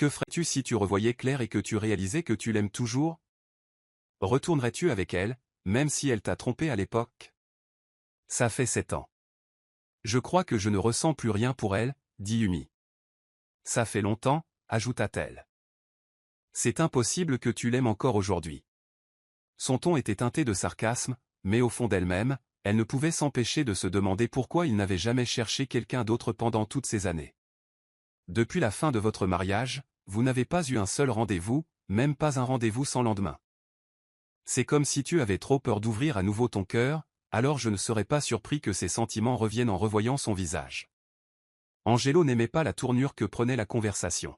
Que ferais-tu si tu revoyais Claire et que tu réalisais que tu l'aimes toujours? Retournerais-tu avec elle, même si elle t'a trompé à l'époque? Ça fait 7 ans. Je crois que je ne ressens plus rien pour elle, dit Yumi. Ça fait longtemps, ajouta-t-elle. C'est impossible que tu l'aimes encore aujourd'hui. Son ton était teinté de sarcasme, mais au fond d'elle-même, elle ne pouvait s'empêcher de se demander pourquoi il n'avait jamais cherché quelqu'un d'autre pendant toutes ces années. Depuis la fin de votre mariage, vous n'avez pas eu un seul rendez-vous, même pas un rendez-vous sans lendemain. C'est comme si tu avais trop peur d'ouvrir à nouveau ton cœur, alors je ne serais pas surpris que ces sentiments reviennent en revoyant son visage. Angelo n'aimait pas la tournure que prenait la conversation.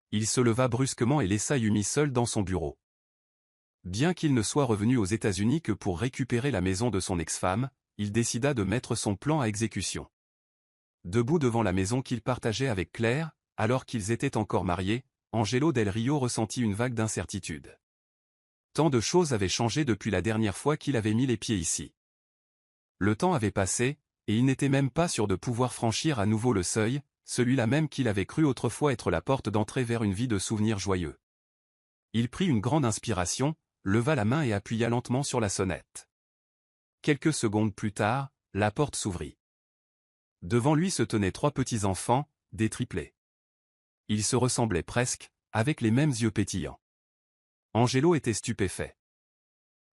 Il se leva brusquement et laissa Yumi seule dans son bureau. Bien qu'il ne soit revenu aux États-Unis que pour récupérer la maison de son ex-femme, il décida de mettre son plan à exécution. Debout devant la maison qu'il partageait avec Claire, alors qu'ils étaient encore mariés, Angelo Del Rio ressentit une vague d'incertitude. Tant de choses avaient changé depuis la dernière fois qu'il avait mis les pieds ici. Le temps avait passé, et il n'était même pas sûr de pouvoir franchir à nouveau le seuil, celui-là même qu'il avait cru autrefois être la porte d'entrée vers une vie de souvenirs joyeux. Il prit une grande inspiration, leva la main et appuya lentement sur la sonnette. Quelques secondes plus tard, la porte s'ouvrit. Devant lui se tenaient 3 petits enfants, des triplés. Ils se ressemblaient presque, avec les mêmes yeux pétillants. Angelo était stupéfait.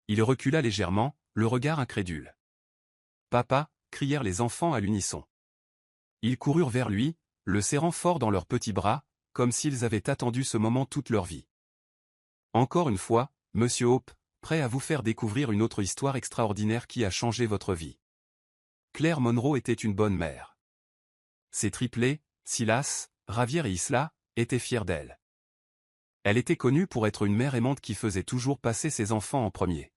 Il recula légèrement, le regard incrédule. « Papa » crièrent les enfants à l'unisson. Ils coururent vers lui, le serrant fort dans leurs petits bras, comme s'ils avaient attendu ce moment toute leur vie. Encore une fois, Monsieur Hope, prêt à vous faire découvrir une autre histoire extraordinaire qui a changé votre vie. Claire Monroe était une bonne mère. Ses triplés, Silas, Javier et Isla, étaient fiers d'elle. Elle était connue pour être une mère aimante qui faisait toujours passer ses enfants en premier.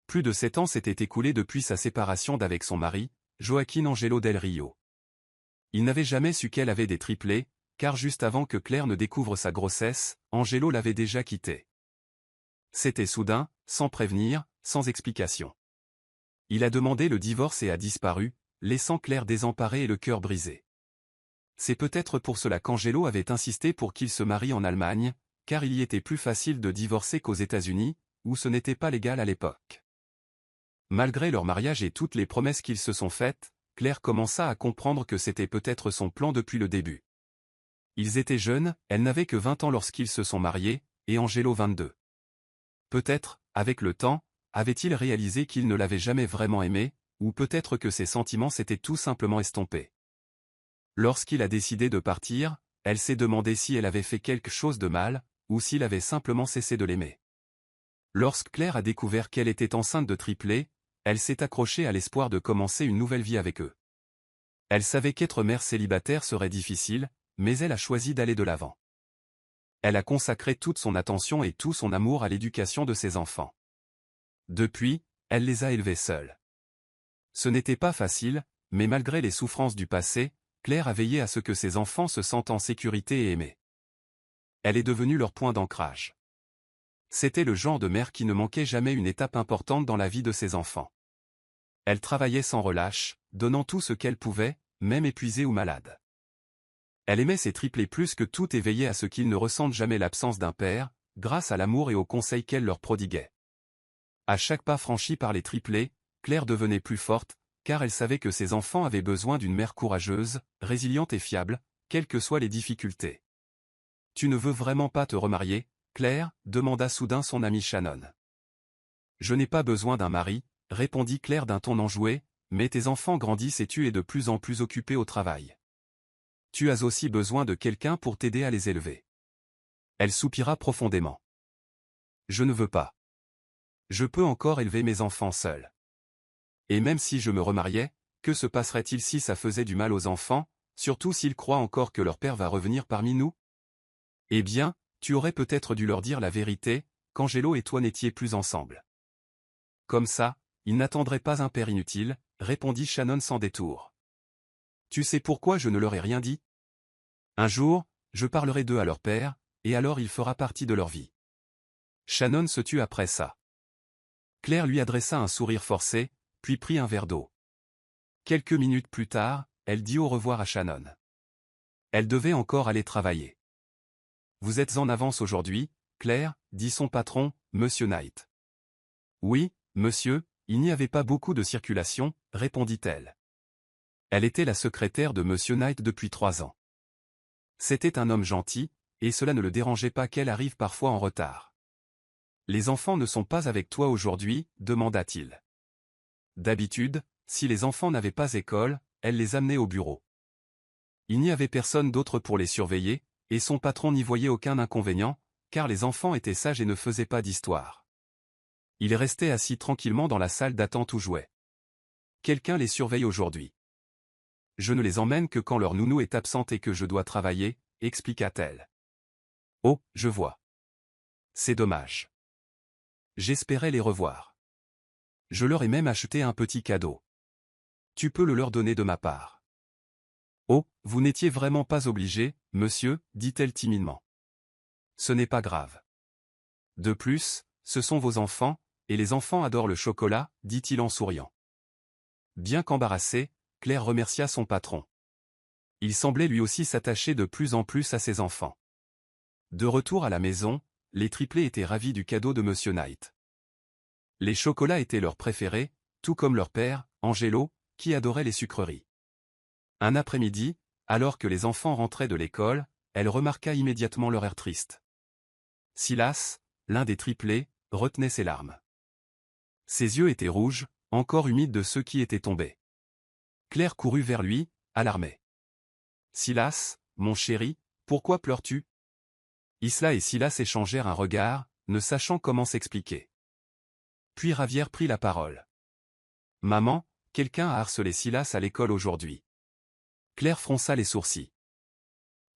Plus de 7 ans s'étaient écoulés depuis sa séparation d'avec son mari, Joaquín Angelo Del Rio. Il n'avait jamais su qu'elle avait des triplés, car juste avant que Claire ne découvre sa grossesse, Angelo l'avait déjà quittée. C'était soudain, sans prévenir, sans explication. Il a demandé le divorce et a disparu, laissant Claire désemparée et le cœur brisé. C'est peut-être pour cela qu'Angelo avait insisté pour qu'il se marie en Allemagne, car il y était plus facile de divorcer qu'aux États-Unis, où ce n'était pas légal à l'époque. Malgré leur mariage et toutes les promesses qu'ils se sont faites, Claire commença à comprendre que c'était peut-être son plan depuis le début. Ils étaient jeunes, elle n'avait que 20 ans lorsqu'ils se sont mariés, et Angelo 22. Peut-être, avec le temps, avait-il réalisé qu'il ne l'avait jamais vraiment aimée, ou peut-être que ses sentiments s'étaient tout simplement estompés. Lorsqu'il a décidé de partir, elle s'est demandé si elle avait fait quelque chose de mal, ou s'il avait simplement cessé de l'aimer. Lorsque Claire a découvert qu'elle était enceinte de triplés, elle s'est accrochée à l'espoir de commencer une nouvelle vie avec eux. Elle savait qu'être mère célibataire serait difficile, mais elle a choisi d'aller de l'avant. Elle a consacré toute son attention et tout son amour à l'éducation de ses enfants. Depuis, elle les a élevés seule. Ce n'était pas facile, mais malgré les souffrances du passé, Claire a veillé à ce que ses enfants se sentent en sécurité et aimés. Elle est devenue leur point d'ancrage. C'était le genre de mère qui ne manquait jamais une étape importante dans la vie de ses enfants. Elle travaillait sans relâche, donnant tout ce qu'elle pouvait, même épuisée ou malade. Elle aimait ses triplés plus que tout et veillait à ce qu'ils ne ressentent jamais l'absence d'un père, grâce à l'amour et aux conseils qu'elle leur prodiguait. À chaque pas franchi par les triplés, Claire devenait plus forte, car elle savait que ses enfants avaient besoin d'une mère courageuse, résiliente et fiable, quelles que soient les difficultés. « Tu ne veux vraiment pas te remarier, Claire » demanda soudain son amie Shannon. « Je n'ai pas besoin d'un mari » répondit Claire d'un ton enjoué, « mais tes enfants grandissent et tu es de plus en plus occupée au travail. Tu as aussi besoin de quelqu'un pour t'aider à les élever. » Elle soupira profondément. « Je ne veux pas. Je peux encore élever mes enfants seul. Et même si je me remariais, que se passerait-il si ça faisait du mal aux enfants, surtout s'ils croient encore que leur père va revenir parmi nous? Eh bien, tu aurais peut-être dû leur dire la vérité, qu'Angelo et toi n'étiez plus ensemble. Comme ça, ils n'attendraient pas un père inutile, répondit Shannon sans détour. Tu sais pourquoi je ne leur ai rien dit? Un jour, je parlerai d'eux à leur père, et alors il fera partie de leur vie. Shannon se tut après ça. Claire lui adressa un sourire forcé, puis prit un verre d'eau. Quelques minutes plus tard, elle dit au revoir à Shannon. Elle devait encore aller travailler. Vous êtes en avance aujourd'hui, Claire, dit son patron, Monsieur Knight. Oui, monsieur, il n'y avait pas beaucoup de circulation, répondit-elle. Elle était la secrétaire de Monsieur Knight depuis 3 ans. C'était un homme gentil, et cela ne le dérangeait pas qu'elle arrive parfois en retard. Les enfants ne sont pas avec toi aujourd'hui, demanda-t-il. D'habitude, si les enfants n'avaient pas école, elle les amenait au bureau. Il n'y avait personne d'autre pour les surveiller, et son patron n'y voyait aucun inconvénient, car les enfants étaient sages et ne faisaient pas d'histoire. Ils restaient assis tranquillement dans la salle d'attente où jouaient. Quelqu'un les surveille aujourd'hui. Je ne les emmène que quand leur nounou est absente et que je dois travailler, expliqua-t-elle. Oh, je vois. C'est dommage. J'espérais les revoir. Je leur ai même acheté un petit cadeau. Tu peux le leur donner de ma part. Oh, vous n'étiez vraiment pas obligé, monsieur, dit-elle timidement. Ce n'est pas grave. De plus, ce sont vos enfants, et les enfants adorent le chocolat, dit-il en souriant. Bien qu'embarrassée, Claire remercia son patron. Il semblait lui aussi s'attacher de plus en plus à ses enfants. De retour à la maison, les triplés étaient ravis du cadeau de Monsieur Knight. Les chocolats étaient leurs préférés, tout comme leur père, Angelo, qui adorait les sucreries. Un après-midi, alors que les enfants rentraient de l'école, elle remarqua immédiatement leur air triste. Silas, l'un des triplés, retenait ses larmes. Ses yeux étaient rouges, encore humides de ceux qui étaient tombés. Claire courut vers lui, alarmée. « Silas, mon chéri, pourquoi pleures-tu » Isla et Silas échangèrent un regard, ne sachant comment s'expliquer. Puis Ravière prit la parole. « Maman, quelqu'un a harcelé Silas à l'école aujourd'hui. » Claire fronça les sourcils.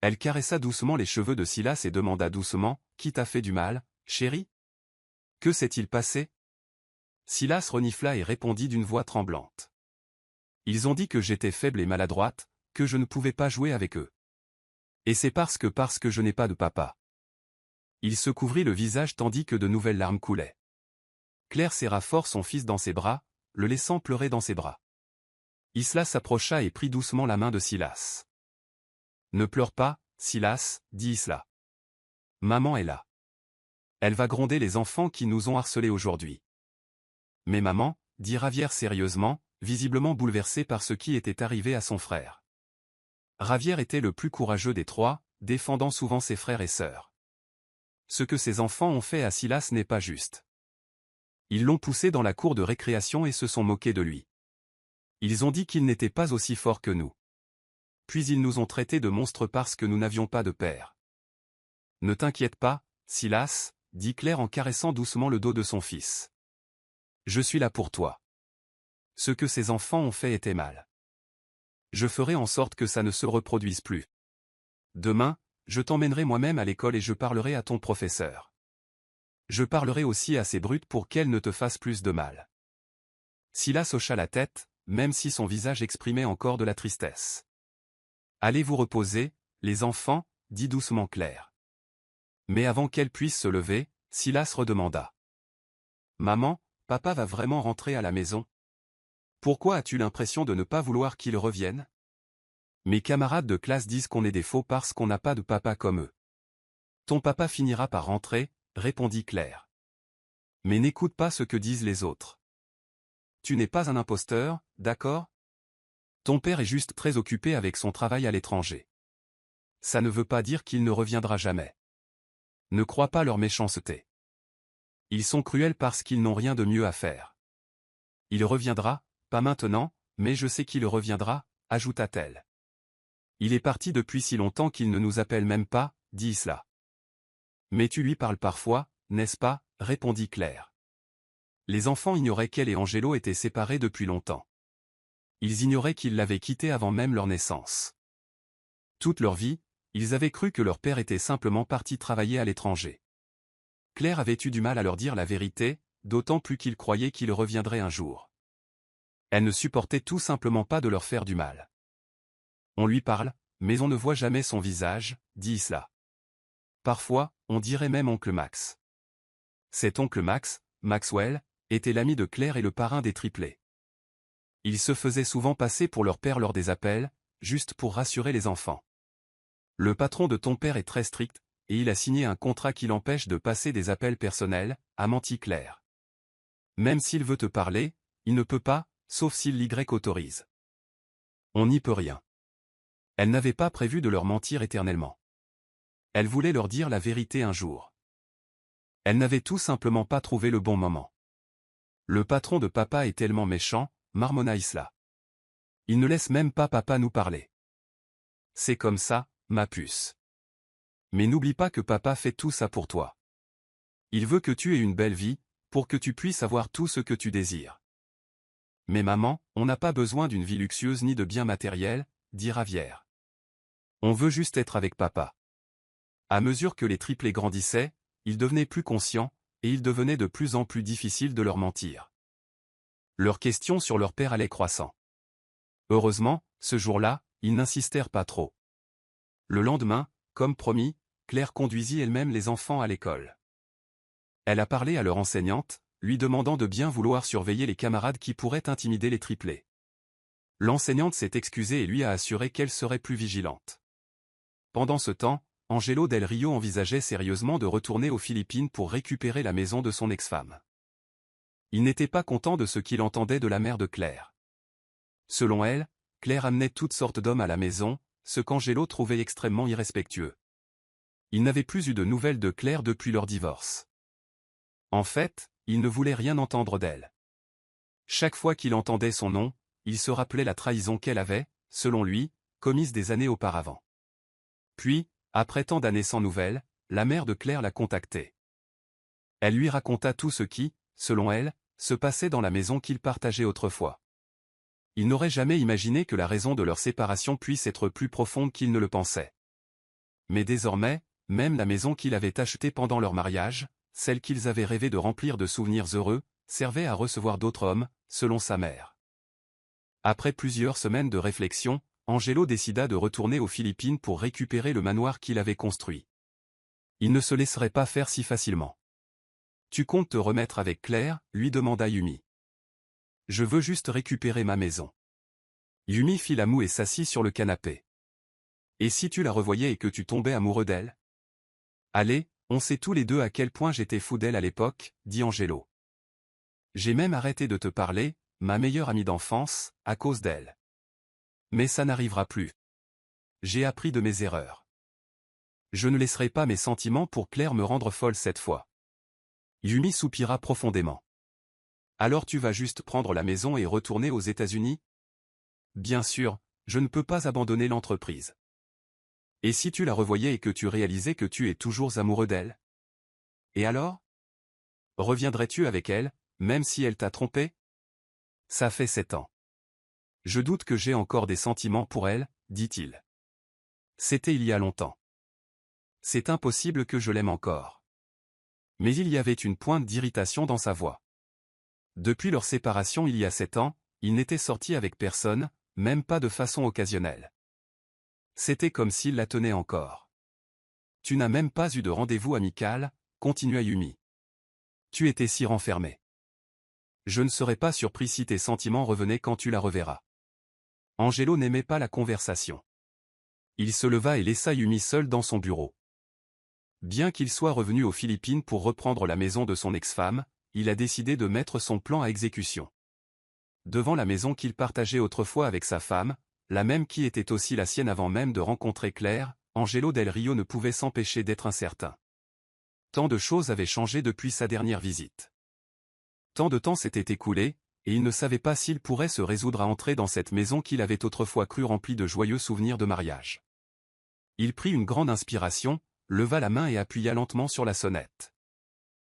Elle caressa doucement les cheveux de Silas et demanda doucement, « Qui t'a fait du mal, chéri ?» Que s'est-il passé ? Silas renifla et répondit d'une voix tremblante. Ils ont dit que j'étais faible et maladroite, que je ne pouvais pas jouer avec eux. Et c'est parce que je n'ai pas de papa. Il se couvrit le visage tandis que de nouvelles larmes coulaient. Claire serra fort son fils dans ses bras, le laissant pleurer dans ses bras. Isla s'approcha et prit doucement la main de Silas. « Ne pleure pas, Silas, dit Isla. Maman est là. Elle va gronder les enfants qui nous ont harcelés aujourd'hui. » Mais maman, dit Ravière sérieusement, visiblement bouleversée par ce qui était arrivé à son frère. Ravière était le plus courageux des trois, défendant souvent ses frères et sœurs. Ce que ses enfants ont fait à Silas n'est pas juste. Ils l'ont poussé dans la cour de récréation et se sont moqués de lui. Ils ont dit qu'il n'était pas aussi fort que nous. Puis ils nous ont traités de monstres parce que nous n'avions pas de père. Ne t'inquiète pas, Silas, dit Claire en caressant doucement le dos de son fils. Je suis là pour toi. Ce que ces enfants ont fait était mal. Je ferai en sorte que ça ne se reproduise plus. Demain, je t'emmènerai moi-même à l'école et je parlerai à ton professeur. Je parlerai aussi à ces brutes pour qu'elles ne te fassent plus de mal. Silas hocha la tête, même si son visage exprimait encore de la tristesse. Allez vous reposer, les enfants, dit doucement Claire. Mais avant qu'elle puisse se lever, Silas redemanda. Maman, papa va vraiment rentrer à la maison ? Pourquoi as-tu l'impression de ne pas vouloir qu'il revienne ? Mes camarades de classe disent qu'on est des faux parce qu'on n'a pas de papa comme eux. Ton papa finira par rentrer, répondit Claire. Mais n'écoute pas ce que disent les autres. Tu n'es pas un imposteur, d'accord ? Ton père est juste très occupé avec son travail à l'étranger. Ça ne veut pas dire qu'il ne reviendra jamais. Ne crois pas leur méchanceté. Ils sont cruels parce qu'ils n'ont rien de mieux à faire. Il reviendra, pas maintenant, mais je sais qu'il reviendra, ajouta-t-elle. Il est parti depuis si longtemps qu'il ne nous appelle même pas, dit Isla. Mais tu lui parles parfois, n'est-ce pas, répondit Claire. Les enfants ignoraient qu'elle et Angelo étaient séparés depuis longtemps. Ils ignoraient qu'ils l'avaient quitté avant même leur naissance. Toute leur vie, ils avaient cru que leur père était simplement parti travailler à l'étranger. Claire avait eu du mal à leur dire la vérité, d'autant plus qu'ils croyaient qu'il reviendrait un jour. Elle ne supportait tout simplement pas de leur faire du mal. On lui parle, mais on ne voit jamais son visage, dit Isla. Parfois, on dirait même oncle Max. Cet oncle Max, Maxwell, était l'ami de Claire et le parrain des triplés. Il se faisait souvent passer pour leur père lors des appels, juste pour rassurer les enfants. Le patron de ton père est très strict, et il a signé un contrat qui l'empêche de passer des appels personnels, a menti Claire. Même s'il veut te parler, il ne peut pas, sauf s'il l'Y autorise. On n'y peut rien. Elle n'avait pas prévu de leur mentir éternellement. Elle voulait leur dire la vérité un jour. Elle n'avait tout simplement pas trouvé le bon moment. Le patron de papa est tellement méchant, marmonna Isla. Il ne laisse même pas papa nous parler. C'est comme ça, ma puce. Mais n'oublie pas que papa fait tout ça pour toi. Il veut que tu aies une belle vie, pour que tu puisses avoir tout ce que tu désires. Mais maman, on n'a pas besoin d'une vie luxueuse ni de biens matériels, dit Ravière. On veut juste être avec papa. À mesure que les triplés grandissaient, ils devenaient plus conscients, et il devenait de plus en plus difficile de leur mentir. Leurs questions sur leur père allaient croissant. Heureusement, ce jour-là, ils n'insistèrent pas trop. Le lendemain, comme promis, Claire conduisit elle-même les enfants à l'école. Elle a parlé à leur enseignante, lui demandant de bien vouloir surveiller les camarades qui pourraient intimider les triplés. L'enseignante s'est excusée et lui a assuré qu'elle serait plus vigilante. Pendant ce temps, Angelo Del Rio envisageait sérieusement de retourner aux Philippines pour récupérer la maison de son ex-femme. Il n'était pas content de ce qu'il entendait de la mère de Claire. Selon elle, Claire amenait toutes sortes d'hommes à la maison, ce qu'Angelo trouvait extrêmement irrespectueux. Il n'avait plus eu de nouvelles de Claire depuis leur divorce. En fait, il ne voulait rien entendre d'elle. Chaque fois qu'il entendait son nom, il se rappelait la trahison qu'elle avait, selon lui, commise des années auparavant. Puis, après tant d'années sans nouvelles, la mère de Claire l'a contacté. Elle lui raconta tout ce qui, selon elle, se passait dans la maison qu'ils partageaient autrefois. Il n'aurait jamais imaginé que la raison de leur séparation puisse être plus profonde qu'il ne le pensait. Mais désormais, même la maison qu'il avait achetée pendant leur mariage, celle qu'ils avaient rêvé de remplir de souvenirs heureux, servait à recevoir d'autres hommes, selon sa mère. Après plusieurs semaines de réflexion, Angelo décida de retourner aux Philippines pour récupérer le manoir qu'il avait construit. Il ne se laisserait pas faire si facilement. « Tu comptes te remettre avec Claire ?» lui demanda Yumi. « Je veux juste récupérer ma maison. » Yumi fit la moue et s'assit sur le canapé. « Et si tu la revoyais et que tu tombais amoureux d'elle ? » « Allez, on sait tous les deux à quel point j'étais fou d'elle à l'époque, dit Angelo. J'ai même arrêté de te parler, ma meilleure amie d'enfance, à cause d'elle. Mais ça n'arrivera plus. J'ai appris de mes erreurs. Je ne laisserai pas mes sentiments pour Claire me rendre folle cette fois. Yumi soupira profondément. Alors tu vas juste prendre la maison et retourner aux États-Unis ? Bien sûr, je ne peux pas abandonner l'entreprise. Et si tu la revoyais et que tu réalisais que tu es toujours amoureux d'elle ? Et alors ? Reviendrais-tu avec elle, même si elle t'a trompé ? Ça fait 7 ans. Je doute que j'ai encore des sentiments pour elle, dit-il. C'était il y a longtemps. C'est impossible que je l'aime encore. Mais il y avait une pointe d'irritation dans sa voix. Depuis leur séparation il y a 7 ans, il n'était sorti avec personne, même pas de façon occasionnelle. C'était comme s'il la tenait encore. Tu n'as même pas eu de rendez-vous amical, continua Yumi. Tu étais si renfermé. Je ne serais pas surpris si tes sentiments revenaient quand tu la reverras. Angelo n'aimait pas la conversation. Il se leva et laissa Yumi seul dans son bureau. Bien qu'il soit revenu aux Philippines pour reprendre la maison de son ex-femme, il a décidé de mettre son plan à exécution. Devant la maison qu'il partageait autrefois avec sa femme, la même qui était aussi la sienne avant même de rencontrer Claire, Angelo Del Rio ne pouvait s'empêcher d'être incertain. Tant de choses avaient changé depuis sa dernière visite. Tant de temps s'était écoulé, et il ne savait pas s'il pourrait se résoudre à entrer dans cette maison qu'il avait autrefois cru remplie de joyeux souvenirs de mariage. Il prit une grande inspiration, leva la main et appuya lentement sur la sonnette.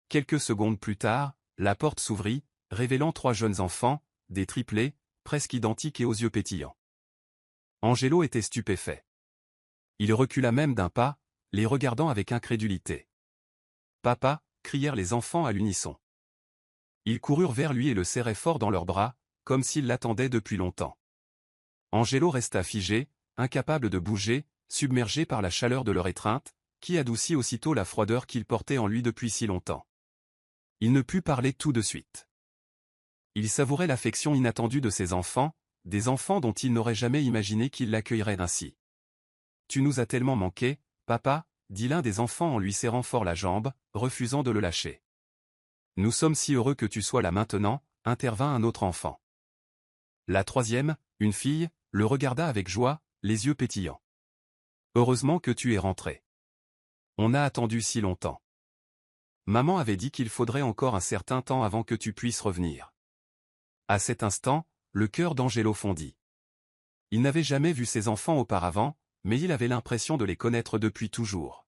Quelques secondes plus tard, la porte s'ouvrit, révélant 3 jeunes enfants, des triplés, presque identiques et aux yeux pétillants. Angelo était stupéfait. Il recula même d'un pas, les regardant avec incrédulité. « Papa !» crièrent les enfants à l'unisson. Ils coururent vers lui et le serraient fort dans leurs bras, comme s'ils l'attendaient depuis longtemps. Angelo resta figé, incapable de bouger, submergé par la chaleur de leur étreinte, qui adoucit aussitôt la froideur qu'il portait en lui depuis si longtemps. Il ne put parler tout de suite. Il savourait l'affection inattendue de ses enfants, des enfants dont il n'aurait jamais imaginé qu'ils l'accueilleraient ainsi. « Tu nous as tellement manqué, papa » dit l'un des enfants en lui serrant fort la jambe, refusant de le lâcher. Nous sommes si heureux que tu sois là maintenant, intervint un autre enfant. La troisième, une fille, le regarda avec joie, les yeux pétillants. Heureusement que tu es rentré. On a attendu si longtemps. Maman avait dit qu'il faudrait encore un certain temps avant que tu puisses revenir. À cet instant, le cœur d'Angelo fondit. Il n'avait jamais vu ses enfants auparavant, mais il avait l'impression de les connaître depuis toujours.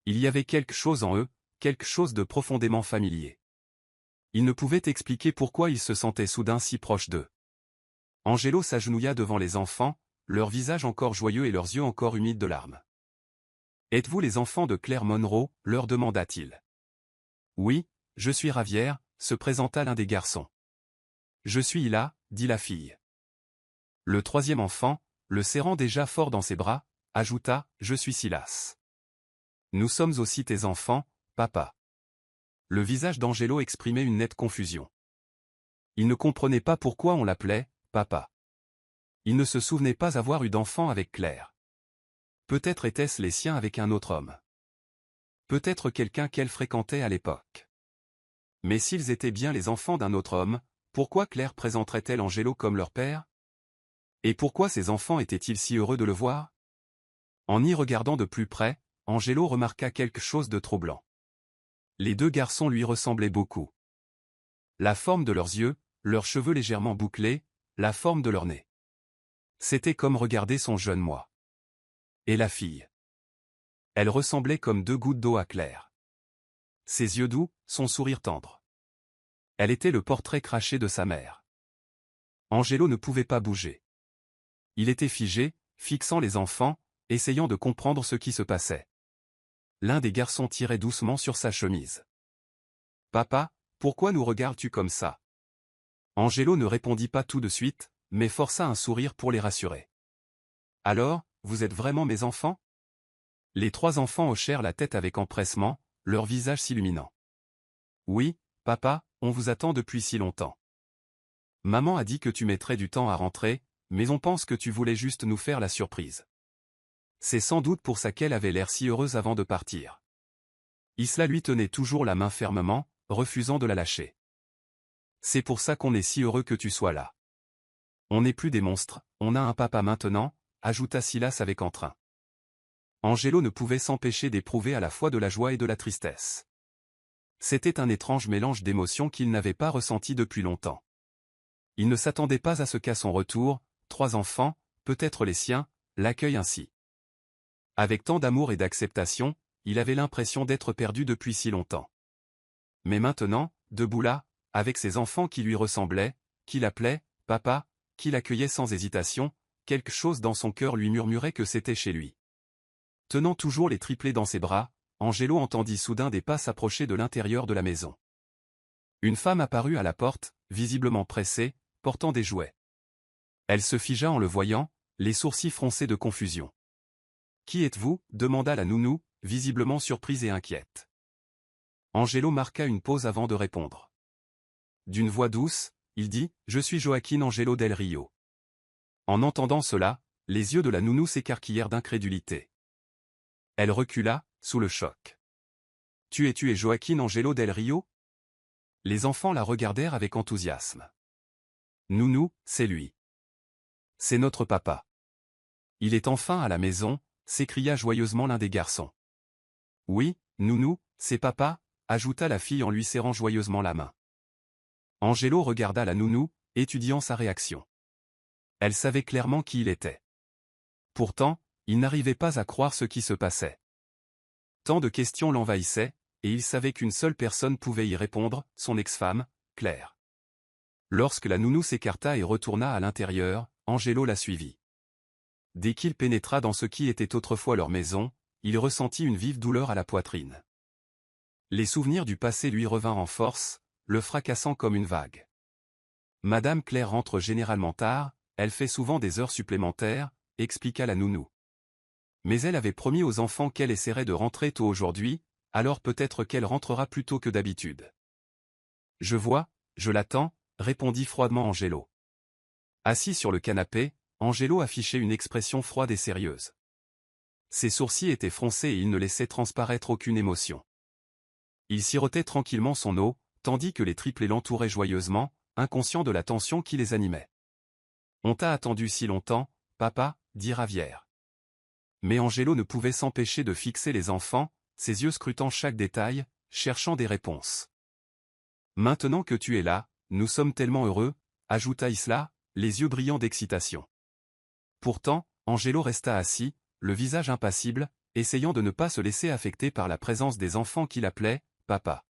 Il y avait quelque chose en eux, quelque chose de profondément familier. Il ne pouvait expliquer pourquoi il se sentait soudain si proche d'eux. Angelo s'agenouilla devant les enfants, leurs visages encore joyeux et leurs yeux encore humides de larmes. « Êtes-vous les enfants de Claire Monroe » leur demanda-t-il. « Oui, je suis Ravière » se présenta l'un des garçons. « Je suis là » dit la fille. Le troisième enfant, le serrant déjà fort dans ses bras, ajouta « Je suis Silas. »« Nous sommes aussi tes enfants, papa. » Le visage d'Angelo exprimait une nette confusion. Il ne comprenait pas pourquoi on l'appelait « papa ». Il ne se souvenait pas avoir eu d'enfant avec Claire. Peut-être étaient-ce les siens avec un autre homme. Peut-être quelqu'un qu'elle fréquentait à l'époque. Mais s'ils étaient bien les enfants d'un autre homme, pourquoi Claire présenterait-elle Angelo comme leur père? Et pourquoi ses enfants étaient-ils si heureux de le voir? En y regardant de plus près, Angelo remarqua quelque chose de troublant. Les deux garçons lui ressemblaient beaucoup. La forme de leurs yeux, leurs cheveux légèrement bouclés, la forme de leur nez. C'était comme regarder son jeune moi. Et la fille. Elle ressemblait comme deux gouttes d'eau à Claire. Ses yeux doux, son sourire tendre. Elle était le portrait craché de sa mère. Angelo ne pouvait pas bouger. Il était figé, fixant les enfants, essayant de comprendre ce qui se passait. L'un des garçons tirait doucement sur sa chemise. « Papa, pourquoi nous regardes-tu comme ça ?» Angelo ne répondit pas tout de suite, mais força un sourire pour les rassurer. « Alors, vous êtes vraiment mes enfants ?» Les trois enfants hochèrent la tête avec empressement, leur visage s'illuminant. « Oui, papa, on vous attend depuis si longtemps. Maman a dit que tu mettrais du temps à rentrer, mais on pense que tu voulais juste nous faire la surprise. » C'est sans doute pour ça qu'elle avait l'air si heureuse avant de partir. Isla lui tenait toujours la main fermement, refusant de la lâcher. « C'est pour ça qu'on est si heureux que tu sois là. On n'est plus des monstres, on a un papa maintenant, » ajouta Silas avec entrain. Angelo ne pouvait s'empêcher d'éprouver à la fois de la joie et de la tristesse. C'était un étrange mélange d'émotions qu'il n'avait pas ressenti depuis longtemps. Il ne s'attendait pas à ce qu'à son retour, trois enfants, peut-être les siens, l'accueillent ainsi. Avec tant d'amour et d'acceptation, il avait l'impression d'être perdu depuis si longtemps. Mais maintenant, debout là, avec ses enfants qui lui ressemblaient, qui l'appelaient « papa », qui l'accueillaient sans hésitation, quelque chose dans son cœur lui murmurait que c'était chez lui. Tenant toujours les triplés dans ses bras, Angelo entendit soudain des pas s'approcher de l'intérieur de la maison. Une femme apparut à la porte, visiblement pressée, portant des jouets. Elle se figea en le voyant, les sourcils froncés de confusion. « Qui êtes-vous » demanda la nounou, visiblement surprise et inquiète. Angelo marqua une pause avant de répondre. D'une voix douce, il dit « Je suis Joaquin Angelo del Rio. » En entendant cela, les yeux de la nounou s'écarquillèrent d'incrédulité. Elle recula, sous le choc. « Tu es Joaquin Angelo del Rio ?» Les enfants la regardèrent avec enthousiasme. « Nounou, c'est lui. C'est notre papa. Il est enfin à la maison » s'écria joyeusement l'un des garçons. « Oui, nounou, c'est papa » ajouta la fille en lui serrant joyeusement la main. Angelo regarda la nounou, étudiant sa réaction. Elle savait clairement qui il était. Pourtant, il n'arrivait pas à croire ce qui se passait. Tant de questions l'envahissaient, et il savait qu'une seule personne pouvait y répondre, son ex-femme, Claire. Lorsque la nounou s'écarta et retourna à l'intérieur, Angelo la suivit. Dès qu'il pénétra dans ce qui était autrefois leur maison, il ressentit une vive douleur à la poitrine. Les souvenirs du passé lui revinrent en force, le fracassant comme une vague. Madame Claire rentre généralement tard, elle fait souvent des heures supplémentaires, expliqua la nounou. Mais elle avait promis aux enfants qu'elle essaierait de rentrer tôt aujourd'hui, alors peut-être qu'elle rentrera plus tôt que d'habitude. Je vois, je l'attends, répondit froidement Angelo. Assis sur le canapé, Angelo affichait une expression froide et sérieuse. Ses sourcils étaient froncés et il ne laissait transparaître aucune émotion. Il sirotait tranquillement son eau, tandis que les triplés l'entouraient joyeusement, inconscients de la tension qui les animait. « On t'a attendu si longtemps, papa, dit Ravière. » Mais Angelo ne pouvait s'empêcher de fixer les enfants, ses yeux scrutant chaque détail, cherchant des réponses. « Maintenant que tu es là, nous sommes tellement heureux, ajouta Isla, les yeux brillants d'excitation. Pourtant, Angelo resta assis, le visage impassible, essayant de ne pas se laisser affecter par la présence des enfants qui l'appelaient « papa ».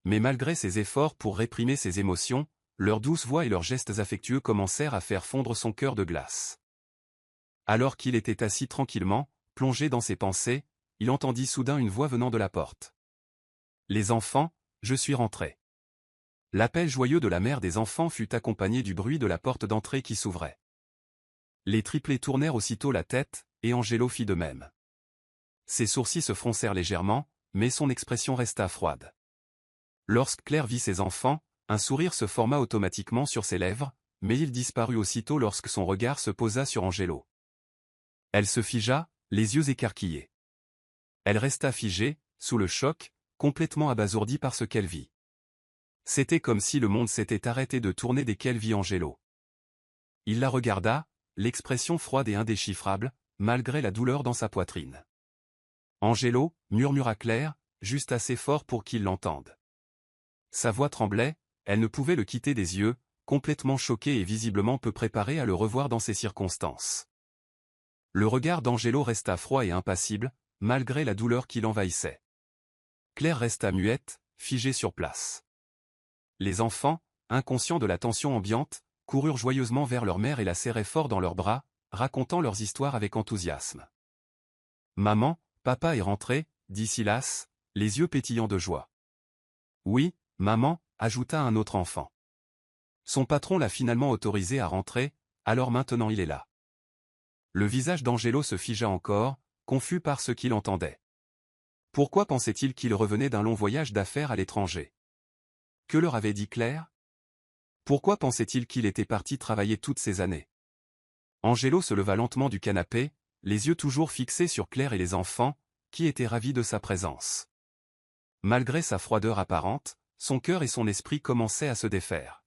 Mais malgré ses efforts pour réprimer ses émotions, leurs douces voix et leurs gestes affectueux commencèrent à faire fondre son cœur de glace. Alors qu'il était assis tranquillement, plongé dans ses pensées, il entendit soudain une voix venant de la porte. « Les enfants, je suis rentré. » L'appel joyeux de la mère des enfants fut accompagné du bruit de la porte d'entrée qui s'ouvrait. Les triplés tournèrent aussitôt la tête, et Angelo fit de même. Ses sourcils se froncèrent légèrement, mais son expression resta froide. Lorsque Claire vit ses enfants, un sourire se forma automatiquement sur ses lèvres, mais il disparut aussitôt lorsque son regard se posa sur Angelo. Elle se figea, les yeux écarquillés. Elle resta figée, sous le choc, complètement abasourdie par ce qu'elle vit. C'était comme si le monde s'était arrêté de tourner dès qu'elle vit Angelo. Il la regarda, l'expression froide et indéchiffrable, malgré la douleur dans sa poitrine. « Angelo » murmura Claire, juste assez fort pour qu'il l'entende. Sa voix tremblait, elle ne pouvait le quitter des yeux, complètement choquée et visiblement peu préparée à le revoir dans ces circonstances. Le regard d'Angelo resta froid et impassible, malgré la douleur qui l'envahissait. Claire resta muette, figée sur place. Les enfants, inconscients de la tension ambiante, coururent joyeusement vers leur mère et la serraient fort dans leurs bras, racontant leurs histoires avec enthousiasme. « Maman, papa est rentré, » dit Silas, les yeux pétillants de joie. « Oui, maman, » ajouta un autre enfant. Son patron l'a finalement autorisé à rentrer, alors maintenant il est là. Le visage d'Angelo se figea encore, confus par ce qu'il entendait. Pourquoi pensait-il qu'il revenait d'un long voyage d'affaires à l'étranger? Que leur avait dit Claire? Pourquoi pensait-il qu'il était parti travailler toutes ces années? Angelo se leva lentement du canapé, les yeux toujours fixés sur Claire et les enfants, qui étaient ravis de sa présence. Malgré sa froideur apparente, son cœur et son esprit commençaient à se défaire.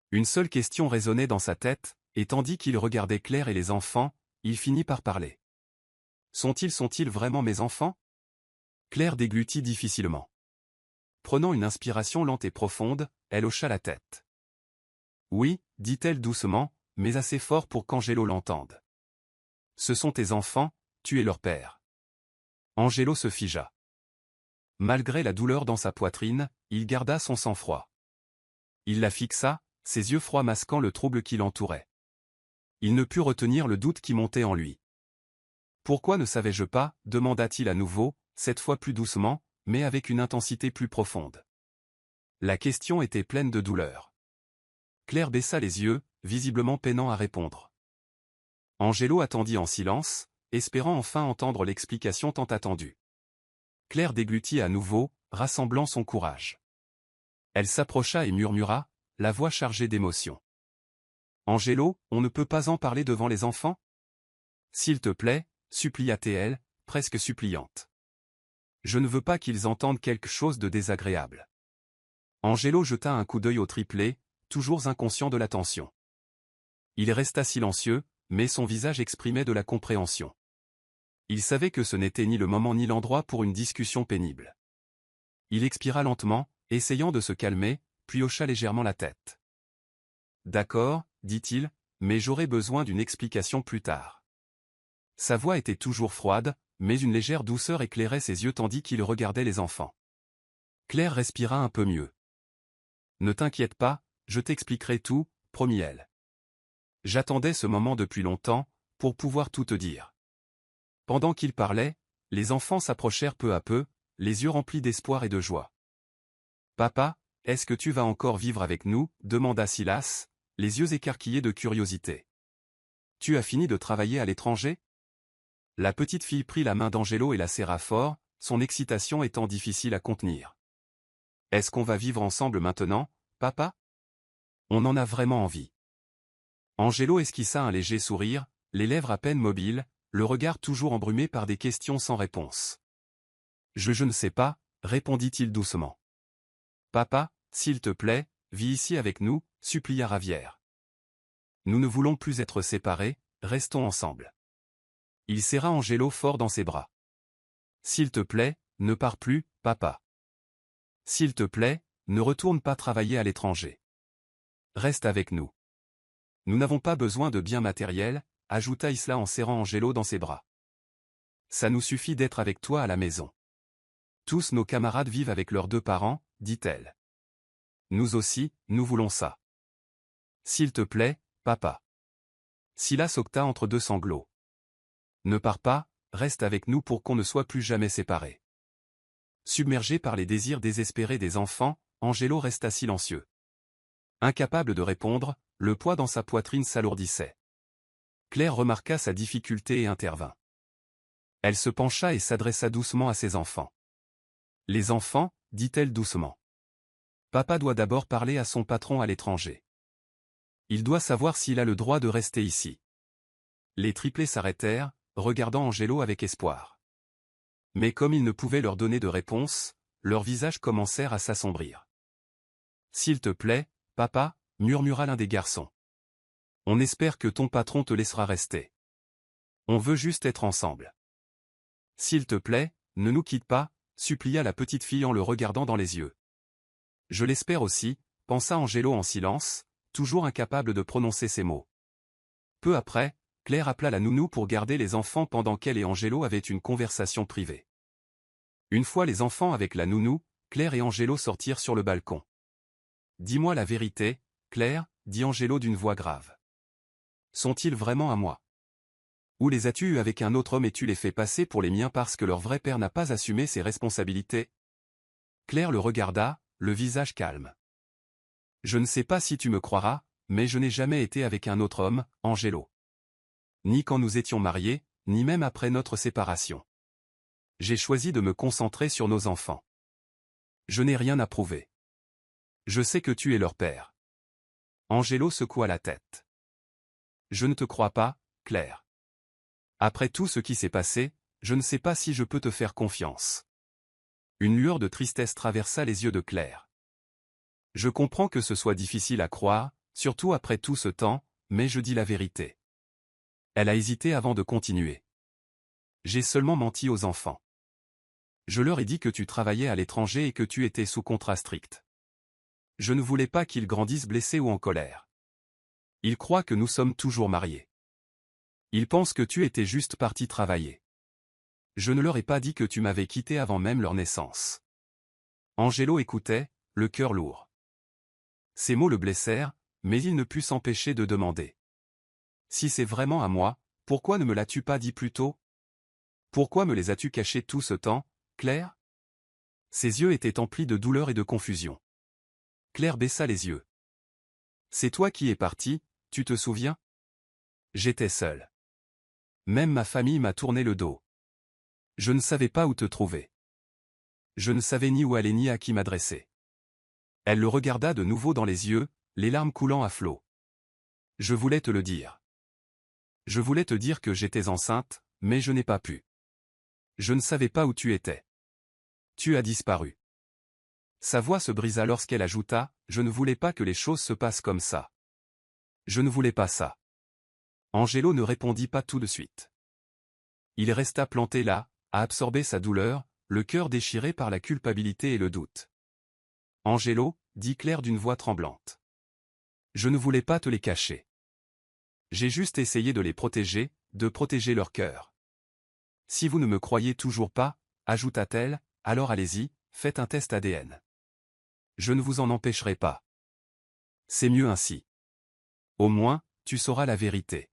Une seule question résonnait dans sa tête, et tandis qu'il regardait Claire et les enfants, il finit par parler. « Sont-ils vraiment mes enfants ?» Claire déglutit difficilement. Prenant une inspiration lente et profonde, elle hocha la tête. « Oui, » dit-elle doucement, mais assez fort pour qu'Angelo l'entende. « Ce sont tes enfants, tu es leur père. » Angelo se figea. Malgré la douleur dans sa poitrine, il garda son sang-froid. Il la fixa, ses yeux froids masquant le trouble qui l'entourait. Il ne put retenir le doute qui montait en lui. « Pourquoi ne savais-je pas ?» demanda-t-il à nouveau, cette fois plus doucement, mais avec une intensité plus profonde. La question était pleine de douleur. Claire baissa les yeux, visiblement peinant à répondre. Angelo attendit en silence, espérant enfin entendre l'explication tant attendue. Claire déglutit à nouveau, rassemblant son courage. Elle s'approcha et murmura, la voix chargée d'émotion. « Angelo, on ne peut pas en parler devant les enfants? S'il te plaît, supplia-t-elle, presque suppliante. Je ne veux pas qu'ils entendent quelque chose de désagréable. » Angelo jeta un coup d'œil au triplé, toujours inconscient de la tension. Il resta silencieux, mais son visage exprimait de la compréhension. Il savait que ce n'était ni le moment ni l'endroit pour une discussion pénible. Il expira lentement, essayant de se calmer, puis hocha légèrement la tête. « D'accord, » dit-il, « mais j'aurai besoin d'une explication plus tard. » Sa voix était toujours froide, mais une légère douceur éclairait ses yeux tandis qu'il regardait les enfants. Claire respira un peu mieux. « Ne t'inquiète pas, je t'expliquerai tout, » promit-elle. « J'attendais ce moment depuis longtemps, pour pouvoir tout te dire. » Pendant qu'il parlait, les enfants s'approchèrent peu à peu, les yeux remplis d'espoir et de joie. « Papa, est-ce que tu vas encore vivre avec nous ?» demanda Silas, les yeux écarquillés de curiosité. « Tu as fini de travailler à l'étranger ?» La petite fille prit la main d'Angelo et la serra fort, son excitation étant difficile à contenir. « Est-ce qu'on va vivre ensemble maintenant, papa? On en a vraiment envie. » Angelo esquissa un léger sourire, les lèvres à peine mobiles, le regard toujours embrumé par des questions sans réponse. Je ne sais pas, répondit-il doucement. Papa, s'il te plaît, vis ici avec nous, supplia Ravière. Nous ne voulons plus être séparés, restons ensemble. Il serra Angelo fort dans ses bras. S'il te plaît, ne pars plus, papa. S'il te plaît, ne retourne pas travailler à l'étranger. Reste avec nous. Nous n'avons pas besoin de biens matériels, ajouta Isla en serrant Angelo dans ses bras. Ça nous suffit d'être avec toi à la maison. Tous nos camarades vivent avec leurs 2 parents, dit-elle. Nous aussi, nous voulons ça. S'il te plaît, papa. Silas octa entre 2 sanglots. Ne pars pas, reste avec nous pour qu'on ne soit plus jamais séparés. Submergé par les désirs désespérés des enfants, Angelo resta silencieux. Incapable de répondre, le poids dans sa poitrine s'alourdissait. Claire remarqua sa difficulté et intervint. Elle se pencha et s'adressa doucement à ses enfants. Les enfants, dit-elle doucement. Papa doit d'abord parler à son patron à l'étranger. Il doit savoir s'il a le droit de rester ici. Les triplés s'arrêtèrent, regardant Angelo avec espoir. Mais comme il ne pouvait leur donner de réponse, leurs visages commencèrent à s'assombrir. S'il te plaît, papa, murmura l'un des garçons. On espère que ton patron te laissera rester. On veut juste être ensemble. S'il te plaît, ne nous quitte pas, supplia la petite fille en le regardant dans les yeux. Je l'espère aussi, pensa Angelo en silence, toujours incapable de prononcer ces mots. Peu après, Claire appela la nounou pour garder les enfants pendant qu'elle et Angelo avaient une conversation privée. Une fois les enfants avec la nounou, Claire et Angelo sortirent sur le balcon. Dis-moi la vérité, Claire, dit Angelo d'une voix grave. Sont-ils vraiment à moi? Ou les as-tu eus avec un autre homme et tu les fais passer pour les miens parce que leur vrai père n'a pas assumé ses responsabilités? Claire le regarda, le visage calme. Je ne sais pas si tu me croiras, mais je n'ai jamais été avec un autre homme, Angelo. Ni quand nous étions mariés, ni même après notre séparation. J'ai choisi de me concentrer sur nos enfants. Je n'ai rien à prouver. Je sais que tu es leur père. Angelo secoua la tête. Je ne te crois pas, Claire. Après tout ce qui s'est passé, je ne sais pas si je peux te faire confiance. Une lueur de tristesse traversa les yeux de Claire. Je comprends que ce soit difficile à croire, surtout après tout ce temps, mais je dis la vérité. Elle a hésité avant de continuer. J'ai seulement menti aux enfants. Je leur ai dit que tu travaillais à l'étranger et que tu étais sous contrat strict. Je ne voulais pas qu'ils grandissent blessés ou en colère. Ils croient que nous sommes toujours mariés. Ils pensent que tu étais juste parti travailler. Je ne leur ai pas dit que tu m'avais quitté avant même leur naissance. Angelo écoutait, le cœur lourd. Ces mots le blessèrent, mais il ne put s'empêcher de demander. Si c'est vraiment à moi, pourquoi ne me l'as-tu pas dit plus tôt? Pourquoi me les as-tu cachés tout ce temps, Claire? Ses yeux étaient emplis de douleur et de confusion. Claire baissa les yeux. C'est toi qui es parti, tu te souviens? J'étais seule. Même ma famille m'a tourné le dos. Je ne savais pas où te trouver. Je ne savais ni où aller ni à qui m'adresser. Elle le regarda de nouveau dans les yeux, les larmes coulant à flots. Je voulais te le dire. Je voulais te dire que j'étais enceinte, mais je n'ai pas pu. Je ne savais pas où tu étais. Tu as disparu. Sa voix se brisa lorsqu'elle ajouta, je ne voulais pas que les choses se passent comme ça. Je ne voulais pas ça. Angelo ne répondit pas tout de suite. Il resta planté là, à absorber sa douleur, le cœur déchiré par la culpabilité et le doute. Angelo, dit Claire d'une voix tremblante. Je ne voulais pas te les cacher. J'ai juste essayé de les protéger, de protéger leur cœur. Si vous ne me croyez toujours pas, ajouta-t-elle, alors allez-y, faites un test ADN. Je ne vous en empêcherai pas. C'est mieux ainsi. Au moins, tu sauras la vérité.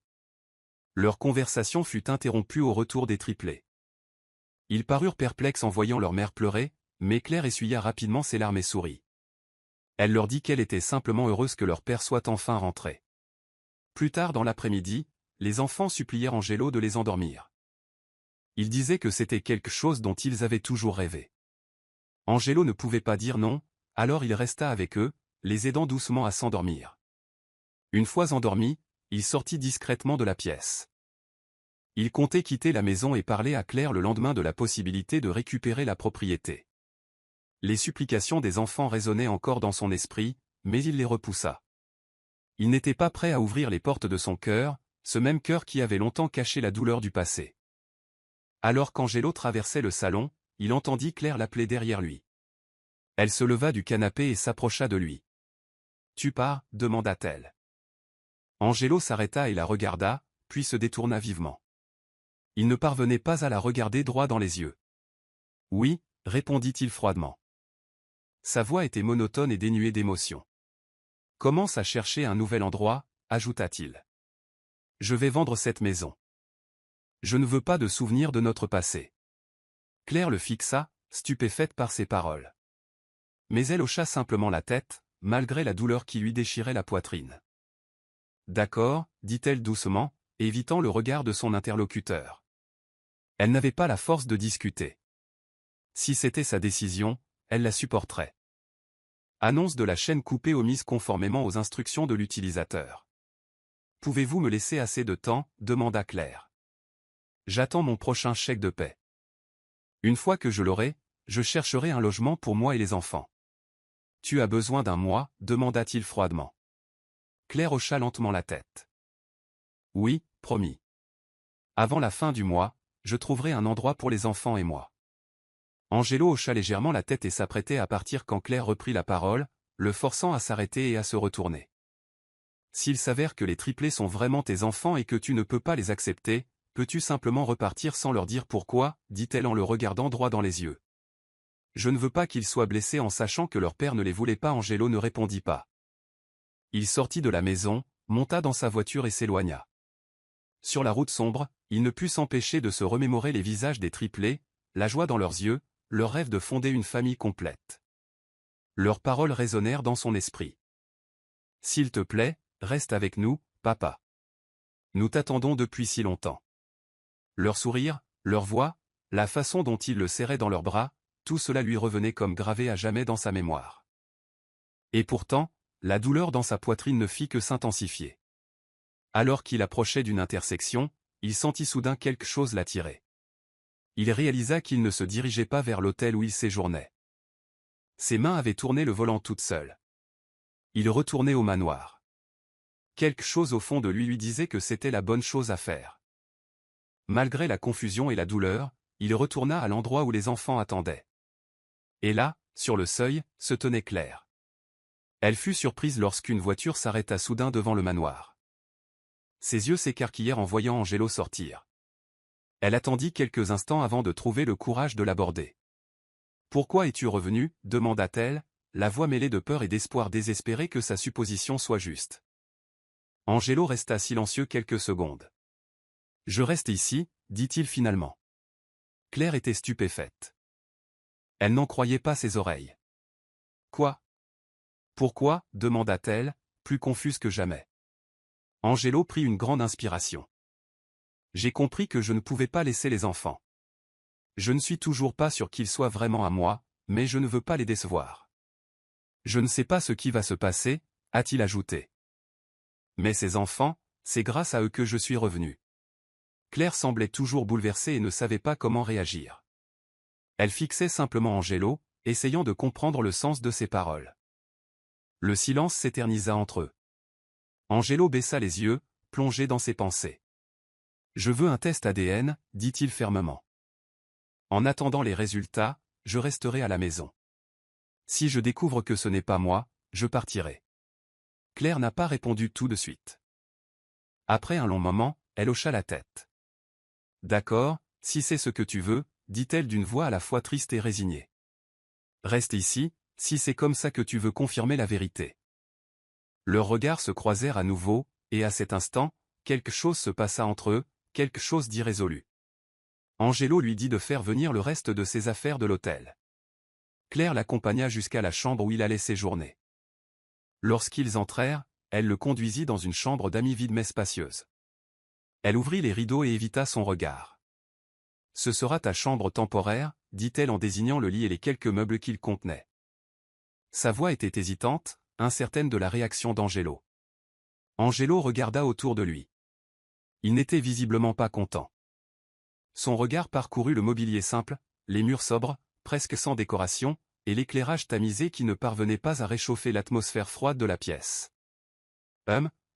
Leur conversation fut interrompue au retour des triplés. Ils parurent perplexes en voyant leur mère pleurer, mais Claire essuya rapidement ses larmes et sourit. Elle leur dit qu'elle était simplement heureuse que leur père soit enfin rentré. Plus tard dans l'après-midi, les enfants supplièrent Angelo de les endormir. Ils disaient que c'était quelque chose dont ils avaient toujours rêvé. Angelo ne pouvait pas dire non, alors il resta avec eux, les aidant doucement à s'endormir. Une fois endormis, il sortit discrètement de la pièce. Il comptait quitter la maison et parler à Claire le lendemain de la possibilité de récupérer la propriété. Les supplications des enfants résonnaient encore dans son esprit, mais il les repoussa. Il n'était pas prêt à ouvrir les portes de son cœur, ce même cœur qui avait longtemps caché la douleur du passé. Alors qu'Angelo traversait le salon, il entendit Claire l'appeler derrière lui. Elle se leva du canapé et s'approcha de lui. « Tu pars » demanda-t-elle. Angelo s'arrêta et la regarda, puis se détourna vivement. Il ne parvenait pas à la regarder droit dans les yeux. « Oui » répondit-il froidement. Sa voix était monotone et dénuée d'émotion. « Commence à chercher un nouvel endroit » ajouta-t-il. « Je vais vendre cette maison. Je ne veux pas de souvenirs de notre passé. » Claire le fixa, stupéfaite par ces paroles. Mais elle hocha simplement la tête, malgré la douleur qui lui déchirait la poitrine. « D'accord, » dit-elle doucement, évitant le regard de son interlocuteur. Elle n'avait pas la force de discuter. Si c'était sa décision, elle la supporterait. Annonce de la chaîne coupée omise conformément aux instructions de l'utilisateur. « Pouvez-vous me laisser assez de temps » demanda Claire. « J'attends mon prochain chèque de paie. Une fois que je l'aurai, je chercherai un logement pour moi et les enfants. »« Tu as besoin d'un mois » demanda-t-il froidement. Claire hocha lentement la tête. « Oui, promis. Avant la fin du mois, je trouverai un endroit pour les enfants et moi. » Angelo hocha légèrement la tête et s'apprêtait à partir quand Claire reprit la parole, le forçant à s'arrêter et à se retourner. « S'il s'avère que les triplés sont vraiment tes enfants et que tu ne peux pas les accepter, peux-tu simplement repartir sans leur dire pourquoi » dit-elle en le regardant droit dans les yeux. « Je ne veux pas qu'ils soient blessés en sachant que leur père ne les voulait pas. » Angelo ne répondit pas. Il sortit de la maison, monta dans sa voiture et s'éloigna. Sur la route sombre, il ne put s'empêcher de se remémorer les visages des triplés, la joie dans leurs yeux, leur rêve de fonder une famille complète. Leurs paroles résonnèrent dans son esprit. « S'il te plaît, reste avec nous, papa. Nous t'attendons depuis si longtemps. » Leur sourire, leur voix, la façon dont ils le serraient dans leurs bras, tout cela lui revenait comme gravé à jamais dans sa mémoire. Et pourtant, la douleur dans sa poitrine ne fit que s'intensifier. Alors qu'il approchait d'une intersection, il sentit soudain quelque chose l'attirer. Il réalisa qu'il ne se dirigeait pas vers l'hôtel où il séjournait. Ses mains avaient tourné le volant toutes seules. Il retournait au manoir. Quelque chose au fond de lui disait que c'était la bonne chose à faire. Malgré la confusion et la douleur, il retourna à l'endroit où les enfants attendaient. Et là, sur le seuil, se tenait Claire. Elle fut surprise lorsqu'une voiture s'arrêta soudain devant le manoir. Ses yeux s'écarquillèrent en voyant Angelo sortir. Elle attendit quelques instants avant de trouver le courage de l'aborder. « Pourquoi es-tu revenu » demanda-t-elle, la voix mêlée de peur et d'espoir désespéré que sa supposition soit juste. Angelo resta silencieux quelques secondes. « Je reste ici » dit-il finalement. Claire était stupéfaite. Elle n'en croyait pas ses oreilles. « Quoi ? Pourquoi » demanda-t-elle, plus confuse que jamais. Angelo prit une grande inspiration. « J'ai compris que je ne pouvais pas laisser les enfants. Je ne suis toujours pas sûr qu'ils soient vraiment à moi, mais je ne veux pas les décevoir. Je ne sais pas ce qui va se passer, » a-t-il ajouté. « Mais ces enfants, c'est grâce à eux que je suis revenu. » Claire semblait toujours bouleversée et ne savait pas comment réagir. Elle fixait simplement Angelo, essayant de comprendre le sens de ses paroles. Le silence s'éternisa entre eux. Angelo baissa les yeux, plongé dans ses pensées. « Je veux un test ADN, » dit-il fermement. « En attendant les résultats, je resterai à la maison. Si je découvre que ce n'est pas moi, je partirai. » Claire n'a pas répondu tout de suite. Après un long moment, elle hocha la tête. « D'accord, si c'est ce que tu veux, » dit-elle d'une voix à la fois triste et résignée. « Reste ici, si c'est comme ça que tu veux confirmer la vérité. » Leurs regards se croisèrent à nouveau, et à cet instant, quelque chose se passa entre eux, quelque chose d'irrésolu. Angelo lui dit de faire venir le reste de ses affaires de l'hôtel. Claire l'accompagna jusqu'à la chambre où il allait séjourner. Lorsqu'ils entrèrent, elle le conduisit dans une chambre d'amis vide mais spacieuse. Elle ouvrit les rideaux et évita son regard. « Ce sera ta chambre temporaire » dit-elle en désignant le lit et les quelques meubles qu'il contenait. Sa voix était hésitante, incertaine de la réaction d'Angelo. Angelo regarda autour de lui. Il n'était visiblement pas content. son regard parcourut le mobilier simple, les murs sobres, presque sans décoration, et l'éclairage tamisé qui ne parvenait pas à réchauffer l'atmosphère froide de la pièce.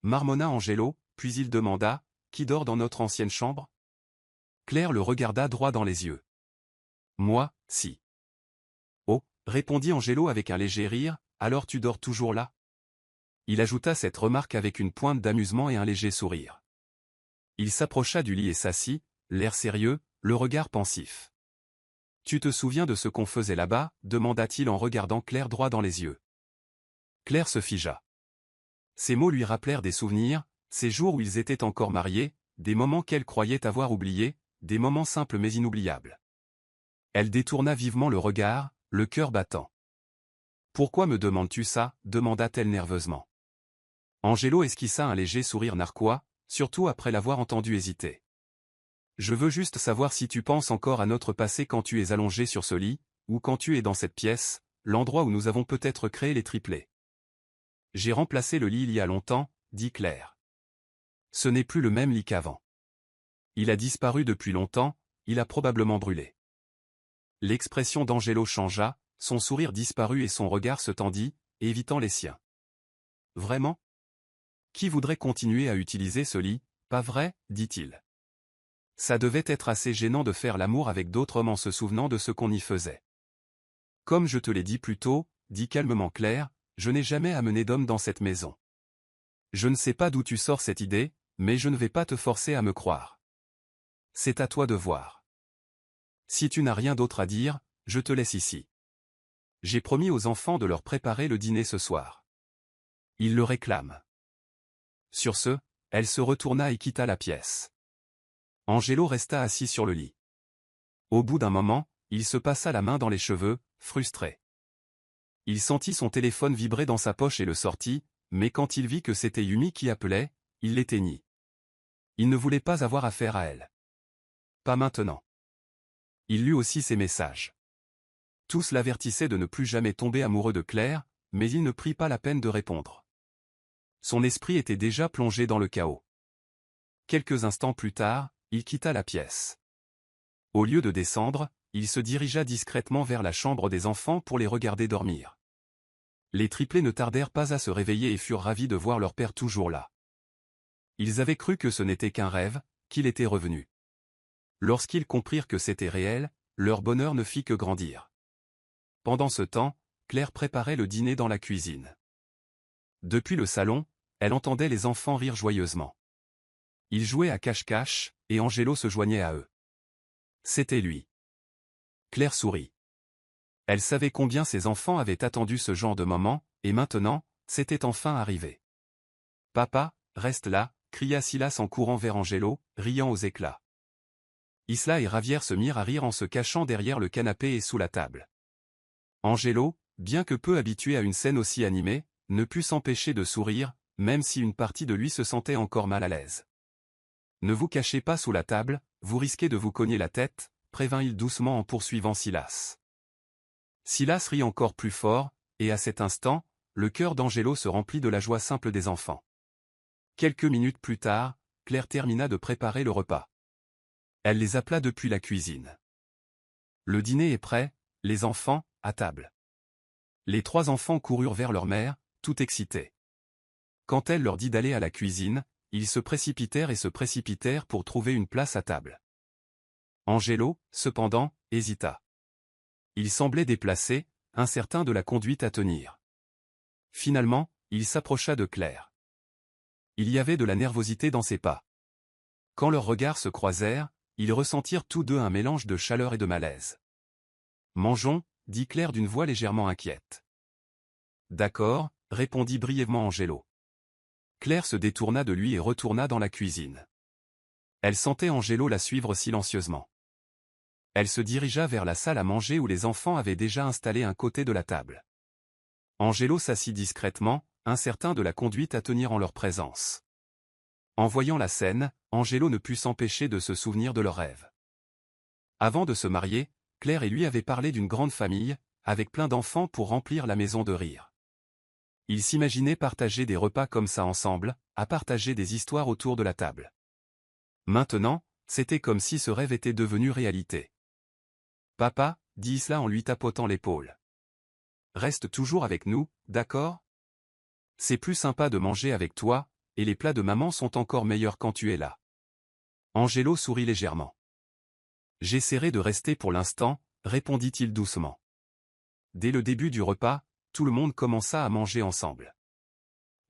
Marmonna Angelo, puis il demanda, qui dort dans notre ancienne chambre? Claire le regarda droit dans les yeux. Moi, si. Oh, répondit Angelo avec un léger rire, alors tu dors toujours là? Il ajouta cette remarque avec une pointe d'amusement et un léger sourire. Il s'approcha du lit et s'assit, l'air sérieux, le regard pensif. Tu te souviens de ce qu'on faisait là-bas? Demanda-t-il en regardant Claire droit dans les yeux. Claire se figea. Ces mots lui rappelèrent des souvenirs, ces jours où ils étaient encore mariés, des moments qu'elle croyait avoir oubliés, des moments simples mais inoubliables. Elle détourna vivement le regard, le cœur battant. « Pourquoi me demandes-tu ça ?» demanda-t-elle nerveusement. Angelo esquissa un léger sourire narquois, surtout après l'avoir entendu hésiter. « Je veux juste savoir si tu penses encore à notre passé quand tu es allongé sur ce lit, ou quand tu es dans cette pièce, l'endroit où nous avons peut-être créé les triplés. » « J'ai remplacé le lit il y a longtemps, » dit Claire. « Ce n'est plus le même lit qu'avant. Il a disparu depuis longtemps, il a probablement brûlé. » L'expression d'Angelo changea, son sourire disparut et son regard se tendit, évitant les siens. « Vraiment? Qui voudrait continuer à utiliser ce lit, pas vrai ?» dit-il. « Ça devait être assez gênant de faire l'amour avec d'autres hommes en se souvenant de ce qu'on y faisait. »« Comme je te l'ai dit plus tôt, » dit calmement Claire, « je n'ai jamais amené d'homme dans cette maison. Je ne sais pas d'où tu sors cette idée, mais je ne vais pas te forcer à me croire. C'est à toi de voir. Si tu n'as rien d'autre à dire, je te laisse ici. J'ai promis aux enfants de leur préparer le dîner ce soir. Ils le réclament. » Sur ce, elle se retourna et quitta la pièce. Angelo resta assis sur le lit. Au bout d'un moment, il se passa la main dans les cheveux, frustré. Il sentit son téléphone vibrer dans sa poche et le sortit, mais quand il vit que c'était Yumi qui appelait, il l'éteignit. Il ne voulait pas avoir affaire à elle. Pas maintenant. Il lut aussi ses messages. Tous l'avertissaient de ne plus jamais tomber amoureux de Claire, mais il ne prit pas la peine de répondre. Son esprit était déjà plongé dans le chaos. Quelques instants plus tard, il quitta la pièce. Au lieu de descendre, il se dirigea discrètement vers la chambre des enfants pour les regarder dormir. Les triplés ne tardèrent pas à se réveiller et furent ravis de voir leur père toujours là. Ils avaient cru que ce n'était qu'un rêve, qu'il était revenu. Lorsqu'ils comprirent que c'était réel, leur bonheur ne fit que grandir. Pendant ce temps, Claire préparait le dîner dans la cuisine. Depuis le salon, elle entendait les enfants rire joyeusement. Ils jouaient à cache-cache, et Angelo se joignait à eux. C'était lui. Claire sourit. Elle savait combien ses enfants avaient attendu ce genre de moment, et maintenant, c'était enfin arrivé. « Papa, reste là !» cria Silas en courant vers Angelo, riant aux éclats. Isla et Javier se mirent à rire en se cachant derrière le canapé et sous la table. Angelo, bien que peu habitué à une scène aussi animée, ne put s'empêcher de sourire, même si une partie de lui se sentait encore mal à l'aise. « Ne vous cachez pas sous la table, vous risquez de vous cogner la tête, » prévint-il doucement en poursuivant Silas. Silas rit encore plus fort, et à cet instant, le cœur d'Angelo se remplit de la joie simple des enfants. Quelques minutes plus tard, Claire termina de préparer le repas. Elle les appela depuis la cuisine. « Le dîner est prêt, les enfants, à table. » Les trois enfants coururent vers leur mère, tout excités. Quand elle leur dit d'aller à la cuisine, ils se précipitèrent pour trouver une place à table. Angelo, cependant, hésita. Il semblait déplacé, incertain de la conduite à tenir. Finalement, il s'approcha de Claire. Il y avait de la nervosité dans ses pas. Quand leurs regards se croisèrent, ils ressentirent tous deux un mélange de chaleur et de malaise. « Mangeons » dit Claire d'une voix légèrement inquiète. « D'accord » répondit brièvement Angelo. Claire se détourna de lui et retourna dans la cuisine. Elle sentait Angelo la suivre silencieusement. Elle se dirigea vers la salle à manger où les enfants avaient déjà installé un côté de la table. Angelo s'assit discrètement, incertain de la conduite à tenir en leur présence. En voyant la scène, Angelo ne put s'empêcher de se souvenir de leur rêve. Avant de se marier, Claire et lui avaient parlé d'une grande famille, avec plein d'enfants pour remplir la maison de rire. Ils s'imaginaient partager des repas comme ça ensemble, à partager des histoires autour de la table. Maintenant, C'était comme si ce rêve était devenu réalité. Papa, dit Isla en lui tapotant l'épaule. Reste toujours avec nous, d'accord? C'est plus sympa de manger avec toi, et les plats de maman sont encore meilleurs quand tu es là. Angelo sourit légèrement. J'essaierai de rester pour l'instant, répondit-il doucement. Dès le début du repas, tout le monde commença à manger ensemble.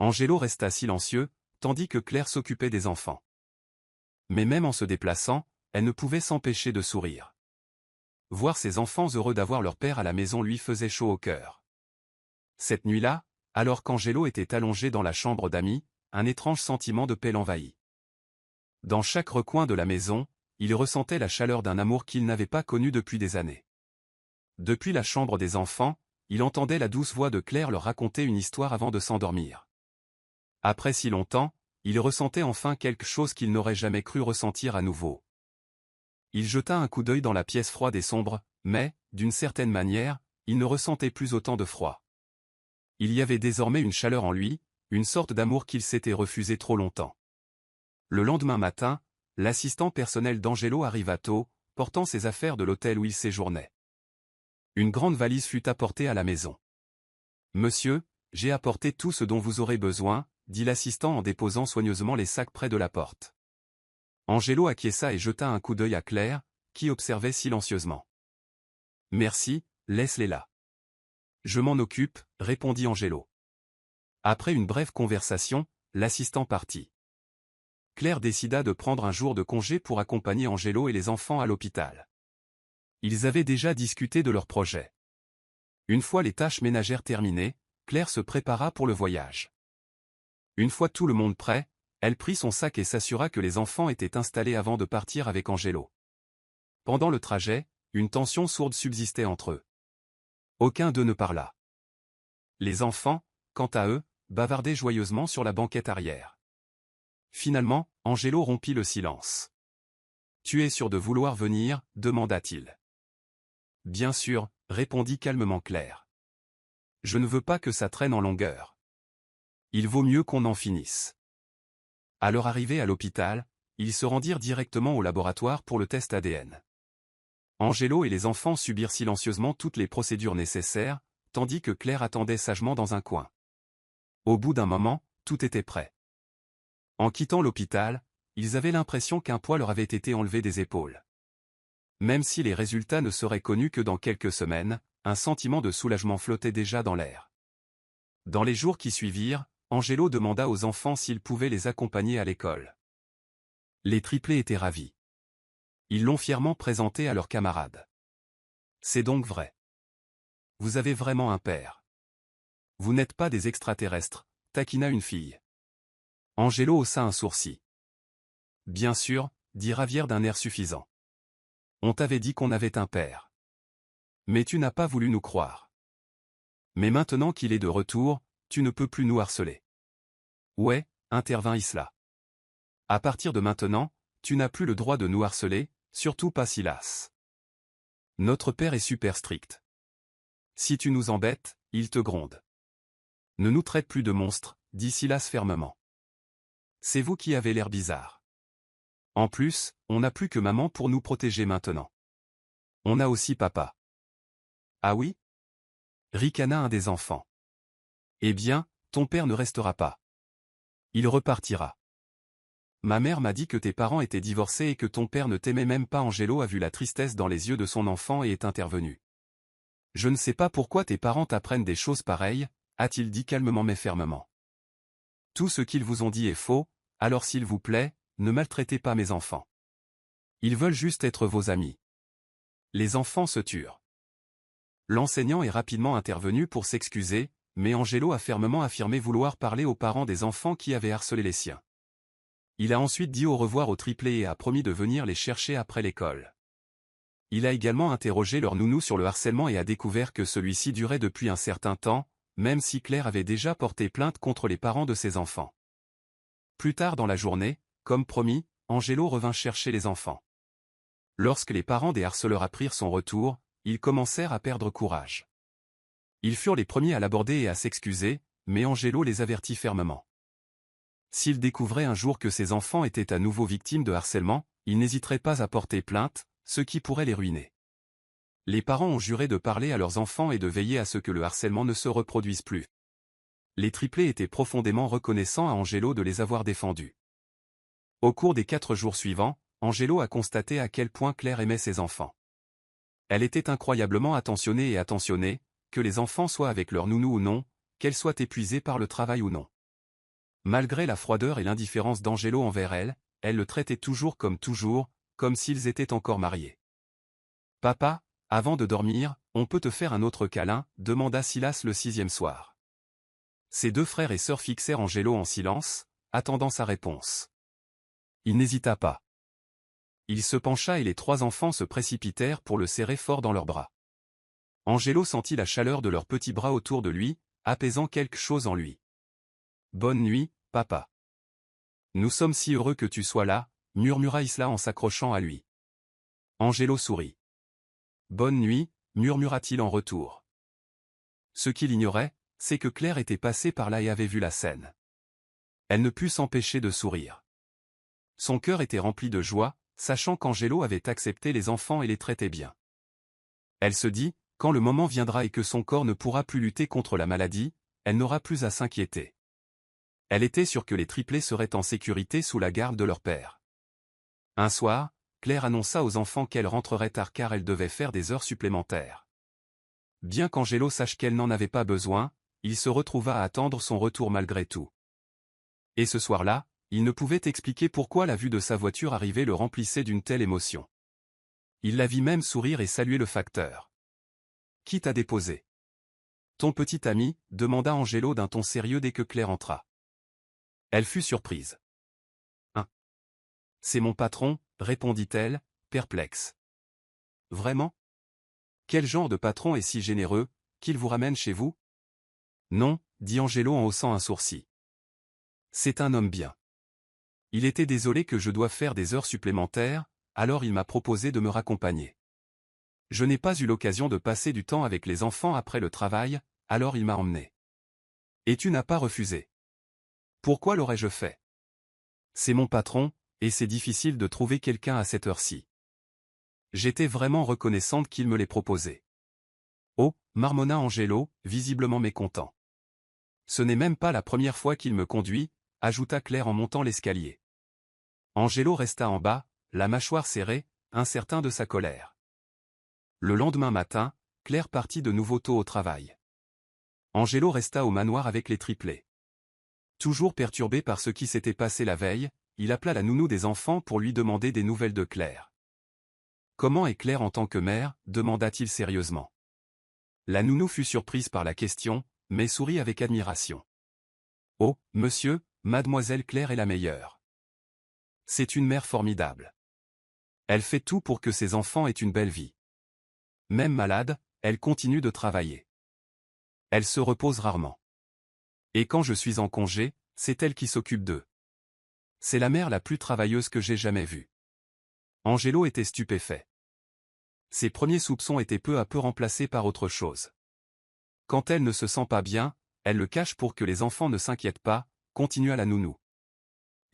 Angelo resta silencieux, tandis que Claire s'occupait des enfants. Mais même en se déplaçant, elle ne pouvait s'empêcher de sourire. Voir ses enfants heureux d'avoir leur père à la maison lui faisait chaud au cœur. Cette nuit-là, alors qu'Angelo était allongé dans la chambre d'amis, un étrange sentiment de paix l'envahit. Dans chaque recoin de la maison, il ressentait la chaleur d'un amour qu'il n'avait pas connu depuis des années. Depuis la chambre des enfants, il entendait la douce voix de Claire leur raconter une histoire avant de s'endormir. Après si longtemps, il ressentait enfin quelque chose qu'il n'aurait jamais cru ressentir à nouveau. Il jeta un coup d'œil dans la pièce froide et sombre, mais, d'une certaine manière, il ne ressentait plus autant de froid. Il y avait désormais une chaleur en lui, une sorte d'amour qu'il s'était refusé trop longtemps. Le lendemain matin, l'assistant personnel d'Angelo arriva tôt, portant ses affaires de l'hôtel où il séjournait. Une grande valise fut apportée à la maison. « Monsieur, j'ai apporté tout ce dont vous aurez besoin », dit l'assistant en déposant soigneusement les sacs près de la porte. Angelo acquiesça et jeta un coup d'œil à Claire, qui observait silencieusement. « Merci, laisse-les là. »« Je m'en occupe », répondit Angelo. Après une brève conversation, l'assistant partit. Claire décida de prendre un jour de congé pour accompagner Angelo et les enfants à l'hôpital. Ils avaient déjà discuté de leur projet. Une fois les tâches ménagères terminées, Claire se prépara pour le voyage. Une fois tout le monde prêt, elle prit son sac et s'assura que les enfants étaient installés avant de partir avec Angelo. Pendant le trajet, une tension sourde subsistait entre eux. Aucun d'eux ne parla. Les enfants, quant à eux, bavardaient joyeusement sur la banquette arrière. Finalement, Angelo rompit le silence. « Tu es sûr de vouloir venir ?» demanda-t-il. « Bien sûr », répondit calmement Claire. « Je ne veux pas que ça traîne en longueur. Il vaut mieux qu'on en finisse. » À leur arrivée à l'hôpital, ils se rendirent directement au laboratoire pour le test ADN. Angelo et les enfants subirent silencieusement toutes les procédures nécessaires, tandis que Claire attendait sagement dans un coin. Au bout d'un moment, tout était prêt. En quittant l'hôpital, ils avaient l'impression qu'un poids leur avait été enlevé des épaules. Même si les résultats ne seraient connus que dans quelques semaines, un sentiment de soulagement flottait déjà dans l'air. Dans les jours qui suivirent, Angelo demanda aux enfants s'ils pouvaient les accompagner à l'école. Les triplés étaient ravis. Ils l'ont fièrement présenté à leurs camarades. « C'est donc vrai. Vous avez vraiment un père. Vous n'êtes pas des extraterrestres », taquina une fille. Angelo haussa un sourcil. « Bien sûr », dit Ravière d'un air suffisant. « On t'avait dit qu'on avait un père. Mais tu n'as pas voulu nous croire. Mais maintenant qu'il est de retour, tu ne peux plus nous harceler. » « Ouais, » intervint Isla. « À partir de maintenant, tu n'as plus le droit de nous harceler, surtout pas Silas. Notre père est super strict. Si tu nous embêtes, il te gronde. Ne nous traite plus de monstres, dit Silas fermement. C'est vous qui avez l'air bizarre. En plus, on n'a plus que maman pour nous protéger maintenant. On a aussi papa. Ah oui? Ricana un des enfants. Eh bien, ton père ne restera pas. Il repartira. Ma mère m'a dit que tes parents étaient divorcés et que ton père ne t'aimait même pas. Angelo a vu la tristesse dans les yeux de son enfant et est intervenu. Je ne sais pas pourquoi tes parents t'apprennent des choses pareilles, a-t-il dit calmement mais fermement. Tout ce qu'ils vous ont dit est faux, alors s'il vous plaît, ne maltraitez pas mes enfants. Ils veulent juste être vos amis. Les enfants se turent. L'enseignant est rapidement intervenu pour s'excuser, mais Angelo a fermement affirmé vouloir parler aux parents des enfants qui avaient harcelé les siens. Il a ensuite dit au revoir aux triplés et a promis de venir les chercher après l'école. Il a également interrogé leur nounou sur le harcèlement et a découvert que celui-ci durait depuis un certain temps, même si Claire avait déjà porté plainte contre les parents de ses enfants. Plus tard dans la journée, comme promis, Angelo revint chercher les enfants. Lorsque les parents des harceleurs apprirent son retour, ils commencèrent à perdre courage. Ils furent les premiers à l'aborder et à s'excuser, mais Angelo les avertit fermement. S'il découvrait un jour que ses enfants étaient à nouveau victimes de harcèlement, il n'hésiterait pas à porter plainte, ce qui pourrait les ruiner. Les parents ont juré de parler à leurs enfants et de veiller à ce que le harcèlement ne se reproduise plus. Les triplés étaient profondément reconnaissants à Angelo de les avoir défendus. Au cours des 4 jours suivants, Angelo a constaté à quel point Claire aimait ses enfants. Elle était incroyablement attentionnée et attentionnée, que les enfants soient avec leur nounou ou non, qu'elle soit épuisée par le travail ou non. Malgré la froideur et l'indifférence d'Angelo envers elle, elle le traitait toujours, comme s'ils étaient encore mariés. « Papa, avant de dormir, on peut te faire un autre câlin ?» demanda Silas le 6e soir. Ses 2 frères et sœurs fixèrent Angelo en silence, attendant sa réponse. Il n'hésita pas. Il se pencha et les 3 enfants se précipitèrent pour le serrer fort dans leurs bras. Angelo sentit la chaleur de leurs petits bras autour de lui, apaisant quelque chose en lui. « Bonne nuit, papa. »« Nous sommes si heureux que tu sois là, » murmura Isla en s'accrochant à lui. Angelo sourit. « Bonne nuit, » murmura-t-il en retour. Ce qu'il ignorait, c'est que Claire était passée par là et avait vu la scène. Elle ne put s'empêcher de sourire. Son cœur était rempli de joie, sachant qu'Angelo avait accepté les enfants et les traitait bien. Elle se dit, quand le moment viendra et que son corps ne pourra plus lutter contre la maladie, elle n'aura plus à s'inquiéter. Elle était sûre que les triplés seraient en sécurité sous la garde de leur père. Un soir, Claire annonça aux enfants qu'elle rentrerait tard car elle devait faire des heures supplémentaires. Bien qu'Angelo sache qu'elle n'en avait pas besoin, il se retrouva à attendre son retour malgré tout. Et ce soir-là, il ne pouvait expliquer pourquoi la vue de sa voiture arrivée le remplissait d'une telle émotion. Il la vit même sourire et saluer le facteur. « Qui t'a déposé ? » « Ton petit ami, » demanda Angelo d'un ton sérieux dès que Claire entra. Elle fut surprise. « Hein ? C'est mon patron, » répondit-elle, perplexe. « Vraiment ? Quel genre de patron est si généreux, qu'il vous ramène chez vous ? » « Non, » dit Angelo en haussant un sourcil. « C'est un homme bien. Il était désolé que je doive faire des heures supplémentaires, alors il m'a proposé de me raccompagner. Je n'ai pas eu l'occasion de passer du temps avec les enfants après le travail, alors il m'a emmené. Et tu n'as pas refusé. Pourquoi l'aurais-je fait ? C'est mon patron, et c'est difficile de trouver quelqu'un à cette heure-ci. J'étais vraiment reconnaissante qu'il me l'ait proposé. » Oh, marmonna Angelo, visiblement mécontent. Ce n'est même pas la première fois qu'il me conduit, ajouta Claire en montant l'escalier. Angelo resta en bas, la mâchoire serrée, incertain de sa colère. Le lendemain matin, Claire partit de nouveau tôt au travail. Angelo resta au manoir avec les triplés. Toujours perturbé par ce qui s'était passé la veille, il appela la nounou des enfants pour lui demander des nouvelles de Claire. « Comment est Claire en tant que mère ?» demanda-t-il sérieusement. La nounou fut surprise par la question, mais sourit avec admiration. « Oh, monsieur, mademoiselle Claire est la meilleure. C'est une mère formidable. Elle fait tout pour que ses enfants aient une belle vie. Même malade, elle continue de travailler. Elle se repose rarement. Et quand je suis en congé, c'est elle qui s'occupe d'eux. C'est la mère la plus travailleuse que j'ai jamais vue. » Angelo était stupéfait. Ses premiers soupçons étaient peu à peu remplacés par autre chose. Quand elle ne se sent pas bien, elle le cache pour que les enfants ne s'inquiètent pas, continua la nounou.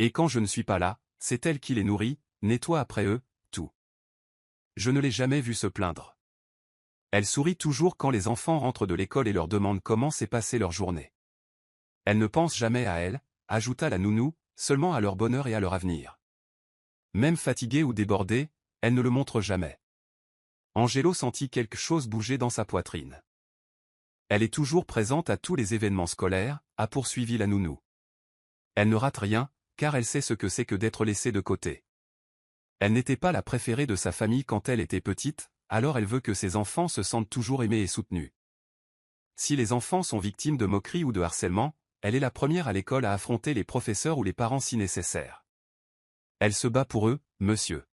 Et quand je ne suis pas là, c'est elle qui les nourrit, nettoie après eux, tout. Je ne l'ai jamais vue se plaindre. Elle sourit toujours quand les enfants rentrent de l'école et leur demandent comment s'est passée leur journée. Elle ne pense jamais à elles, ajouta la nounou, seulement à leur bonheur et à leur avenir. Même fatiguée ou débordée, elle ne le montre jamais. Angelo sentit quelque chose bouger dans sa poitrine. Elle est toujours présente à tous les événements scolaires, a poursuivi la nounou. Elle ne rate rien, car elle sait ce que c'est que d'être laissée de côté. Elle n'était pas la préférée de sa famille quand elle était petite, alors elle veut que ses enfants se sentent toujours aimés et soutenus. Si les enfants sont victimes de moqueries ou de harcèlement, elle est la première à l'école à affronter les professeurs ou les parents si nécessaire. Elle se bat pour eux, monsieur.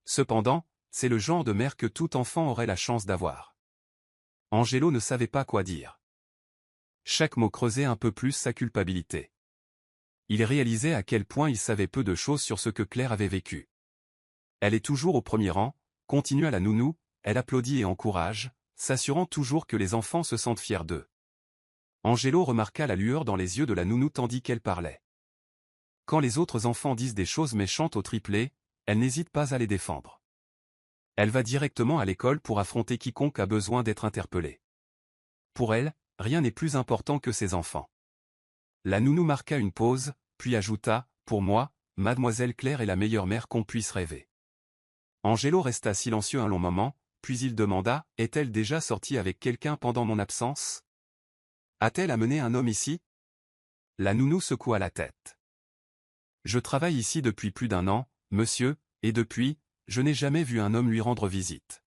Cependant, c'est le genre de mère que tout enfant aurait la chance d'avoir. Angelo ne savait pas quoi dire. Chaque mot creusait un peu plus sa culpabilité. Il réalisait à quel point il savait peu de choses sur ce que Claire avait vécu. Elle est toujours au premier rang, continua la nounou, elle applaudit et encourage, s'assurant toujours que les enfants se sentent fiers d'eux. Angelo remarqua la lueur dans les yeux de la nounou tandis qu'elle parlait. Quand les autres enfants disent des choses méchantes au triplet, elle n'hésite pas à les défendre. Elle va directement à l'école pour affronter quiconque a besoin d'être interpellé. Pour elle, rien n'est plus important que ses enfants. La nounou marqua une pause, puis ajouta, « Pour moi, Mademoiselle Claire est la meilleure mère qu'on puisse rêver. » Angelo resta silencieux un long moment, puis il demanda, « Est-elle déjà sortie avec quelqu'un pendant mon absence? A-t-elle amené un homme ici ?» La nounou secoua la tête. « Je travaille ici depuis plus d'1 an, monsieur, et depuis, je n'ai jamais vu un homme lui rendre visite.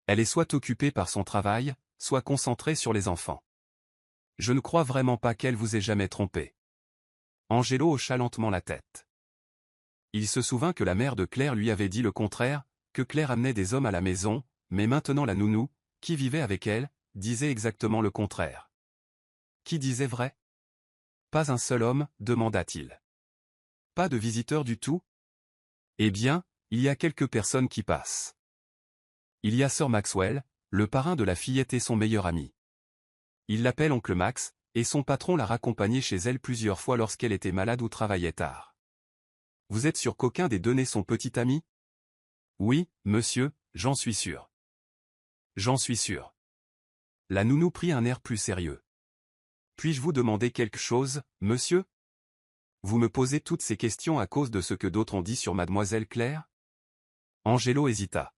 Elle est soit occupée par son travail, soit concentrée sur les enfants. Je ne crois vraiment pas qu'elle vous ait jamais trompé. » Angelo hocha lentement la tête. Il se souvint que la mère de Claire lui avait dit le contraire, que Claire amenait des hommes à la maison, mais maintenant la nounou, qui vivait avec elle, disait exactement le contraire. Qui disait vrai? Pas un seul homme, demanda-t-il. Pas de visiteurs du tout? Eh bien, il y a quelques personnes qui passent. Il y a Sir Maxwell, le parrain de la fillette et son meilleur ami. Il l'appelle oncle Max, et son patron l'a raccompagné chez elle plusieurs fois lorsqu'elle était malade ou travaillait tard. Vous êtes sûr qu'aucun des deux n'est son petit ami? Oui, monsieur, j'en suis sûr. J'en suis sûr. La nounou prit un air plus sérieux. Puis-je vous demander quelque chose, monsieur? Vous me posez toutes ces questions à cause de ce que d'autres ont dit sur Mademoiselle Claire? Angelo hésita.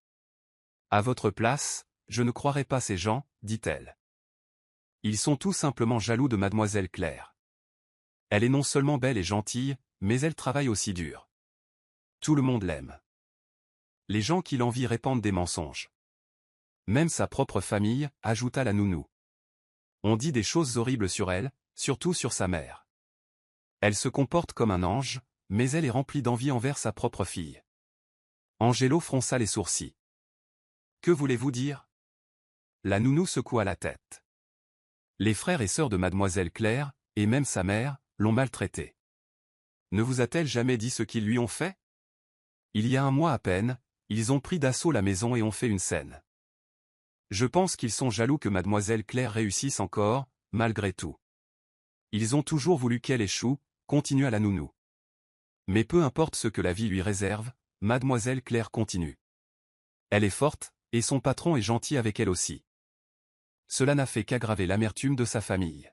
À votre place, je ne croirais pas ces gens, dit-elle. Ils sont tout simplement jaloux de Mademoiselle Claire. Elle est non seulement belle et gentille, mais elle travaille aussi dur. Tout le monde l'aime. Les gens qui l'envient répandent des mensonges. Même sa propre famille, ajouta la nounou. On dit des choses horribles sur elle, surtout sur sa mère. Elle se comporte comme un ange, mais elle est remplie d'envie envers sa propre fille. Angelo fronça les sourcils. Que voulez-vous dire? La nounou secoua la tête. Les frères et sœurs de Mademoiselle Claire, et même sa mère, l'ont maltraitée. Ne vous a-t-elle jamais dit ce qu'ils lui ont fait? Il y a 1 mois à peine, ils ont pris d'assaut la maison et ont fait une scène. Je pense qu'ils sont jaloux que Mademoiselle Claire réussisse encore, malgré tout. Ils ont toujours voulu qu'elle échoue, continua la nounou. Mais peu importe ce que la vie lui réserve, Mademoiselle Claire continue. Elle est forte, et son patron est gentil avec elle aussi. Cela n'a fait qu'aggraver l'amertume de sa famille.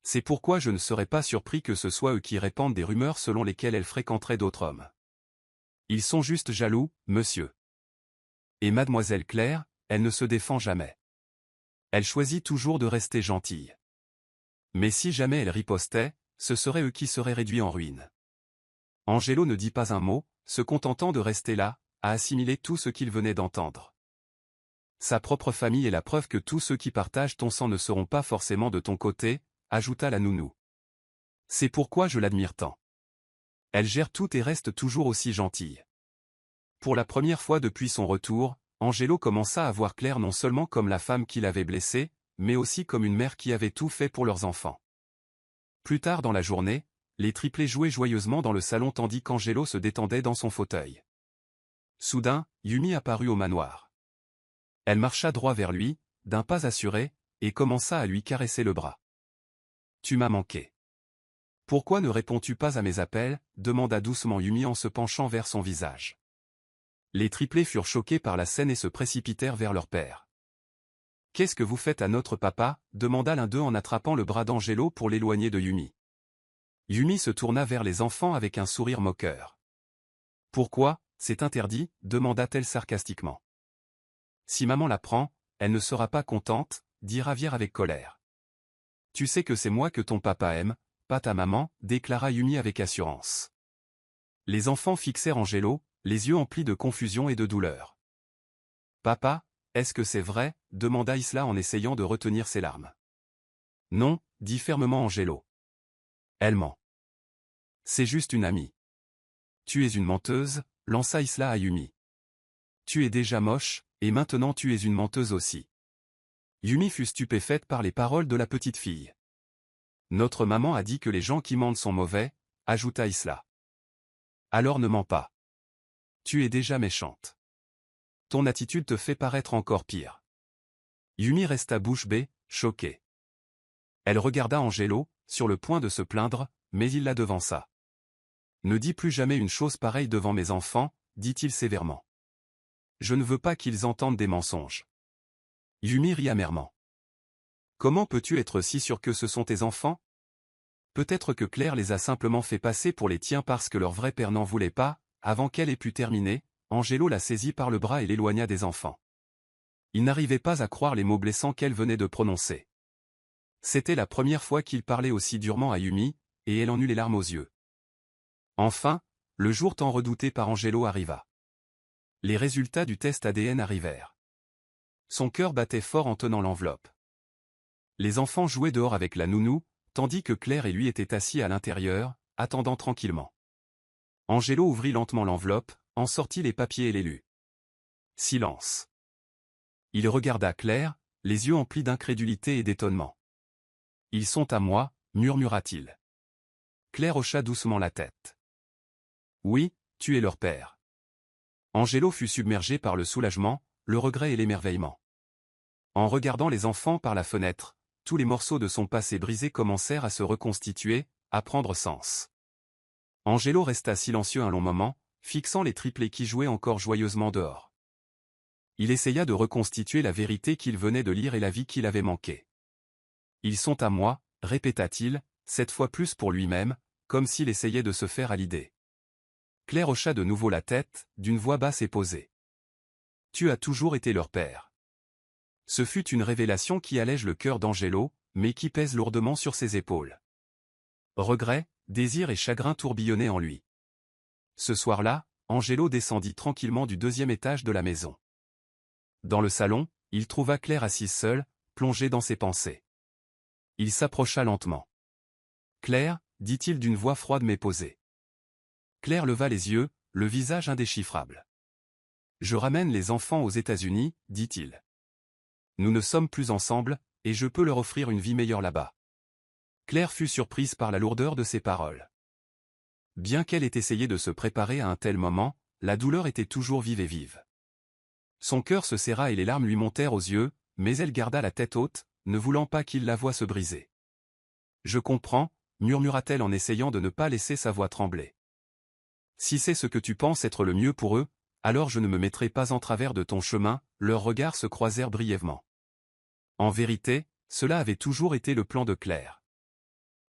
C'est pourquoi je ne serais pas surpris que ce soit eux qui répandent des rumeurs selon lesquelles elle fréquenterait d'autres hommes. Ils sont juste jaloux, monsieur. Et Mademoiselle Claire, elle ne se défend jamais. Elle choisit toujours de rester gentille. Mais si jamais elle ripostait, ce serait eux qui seraient réduits en ruine. Angelo ne dit pas un mot, se contentant de rester là, à assimiler tout ce qu'il venait d'entendre. Sa propre famille est la preuve que tous ceux qui partagent ton sang ne seront pas forcément de ton côté, ajouta la nounou. C'est pourquoi je l'admire tant. Elle gère tout et reste toujours aussi gentille. Pour la première fois depuis son retour, Angelo commença à voir Claire non seulement comme la femme qui l'avait blessée, mais aussi comme une mère qui avait tout fait pour leurs enfants. Plus tard dans la journée, les triplés jouaient joyeusement dans le salon tandis qu'Angelo se détendait dans son fauteuil. Soudain, Yumi apparut au manoir. Elle marcha droit vers lui, d'un pas assuré, et commença à lui caresser le bras. « Tu m'as manqué. Pourquoi ne réponds-tu pas à mes appels ?» demanda doucement Yumi en se penchant vers son visage. Les triplés furent choqués par la scène et se précipitèrent vers leur père. « Qu'est-ce que vous faites à notre papa ?» demanda l'un d'eux en attrapant le bras d'Angelo pour l'éloigner de Yumi. Yumi se tourna vers les enfants avec un sourire moqueur. « Pourquoi, c'est interdit ?» demanda-t-elle sarcastiquement. « Si maman l'apprend, elle ne sera pas contente, » dit Javier avec colère. « Tu sais que c'est moi que ton papa aime, pas ta maman, » déclara Yumi avec assurance. Les enfants fixèrent Angelo, les yeux emplis de confusion et de douleur. « Papa, est-ce que c'est vrai ?» demanda Isla en essayant de retenir ses larmes. « Non, » dit fermement Angelo. « Elle ment. C'est juste une amie. »« Tu es une menteuse » lança Isla à Yumi. « Tu es déjà moche, et maintenant tu es une menteuse aussi. » Yumi fut stupéfaite par les paroles de la petite fille. « Notre maman a dit que les gens qui mentent sont mauvais » ajouta Isla. « Alors ne mens pas. Tu es déjà méchante. Ton attitude te fait paraître encore pire. » Yumi resta bouche bée, choquée. Elle regarda Angelo, sur le point de se plaindre, mais il la devança. Ne dis plus jamais une chose pareille devant mes enfants, dit-il sévèrement. Je ne veux pas qu'ils entendent des mensonges. Yumi rit amèrement. Comment peux-tu être si sûr que ce sont tes enfants? Peut-être que Claire les a simplement fait passer pour les tiens parce que leur vrai père n'en voulait pas. Avant qu'elle ait pu terminer, Angelo la saisit par le bras et l'éloigna des enfants. Il n'arrivait pas à croire les mots blessants qu'elle venait de prononcer. C'était la première fois qu'il parlait aussi durement à Yumi, et elle en eut les larmes aux yeux. Enfin, le jour tant redouté par Angelo arriva. Les résultats du test ADN arrivèrent. Son cœur battait fort en tenant l'enveloppe. Les enfants jouaient dehors avec la nounou, tandis que Claire et lui étaient assis à l'intérieur, attendant tranquillement. Angelo ouvrit lentement l'enveloppe, en sortit les papiers et les lut. Silence. Il regarda Claire, les yeux emplis d'incrédulité et d'étonnement. « Ils sont à moi », murmura-t-il. Claire hocha doucement la tête. « Oui, tu es leur père. » Angelo fut submergé par le soulagement, le regret et l'émerveillement. En regardant les enfants par la fenêtre, tous les morceaux de son passé brisé commencèrent à se reconstituer, à prendre sens. Angelo resta silencieux un long moment, fixant les triplés qui jouaient encore joyeusement dehors. Il essaya de reconstituer la vérité qu'il venait de lire et la vie qu'il avait manquée. « Ils sont à moi », répéta-t-il, cette fois plus pour lui-même, comme s'il essayait de se faire à l'idée. Claire hocha de nouveau la tête, d'une voix basse et posée. « Tu as toujours été leur père. » Ce fut une révélation qui allège le cœur d'Angelo, mais qui pèse lourdement sur ses épaules. Regret, désir et chagrin tourbillonnaient en lui. Ce soir-là, Angelo descendit tranquillement du 2e étage de la maison. Dans le salon, il trouva Claire assise seule, plongée dans ses pensées. Il s'approcha lentement. « Claire », dit-il d'une voix froide mais posée. Claire leva les yeux, le visage indéchiffrable. « Je ramène les enfants aux États-Unis, dit-il. Nous ne sommes plus ensemble, et je peux leur offrir une vie meilleure là-bas. » Claire fut surprise par la lourdeur de ses paroles. Bien qu'elle ait essayé de se préparer à un tel moment, la douleur était toujours vive et vive. Son cœur se serra et les larmes lui montèrent aux yeux, mais elle garda la tête haute, ne voulant pas qu'il la voie se briser. « Je comprends », murmura-t-elle en essayant de ne pas laisser sa voix trembler. « Si c'est ce que tu penses être le mieux pour eux, alors je ne me mettrai pas en travers de ton chemin. » Leurs regards se croisèrent brièvement. En vérité, cela avait toujours été le plan de Claire.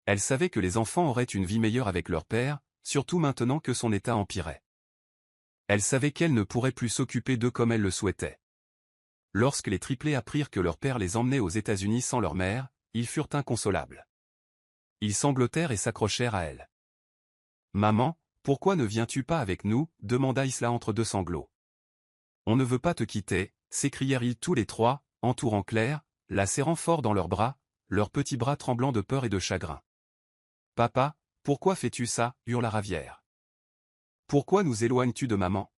Elle savait que les enfants auraient une vie meilleure avec leur père, surtout maintenant que son état empirait. Elle savait qu'elle ne pourrait plus s'occuper d'eux comme elle le souhaitait. Lorsque les triplés apprirent que leur père les emmenait aux États-Unis sans leur mère, ils furent inconsolables. Ils sanglotèrent et s'accrochèrent à elle. « Maman, pourquoi ne viens-tu pas avec nous » demanda Isla entre deux sanglots. « On ne veut pas te quitter » s'écrièrent-ils tous les trois, entourant Claire, la serrant fort dans leurs bras, leurs petits bras tremblants de peur et de chagrin. « Papa, pourquoi fais-tu ça » hurla Ravière. « Pourquoi nous éloignes-tu de maman ?»«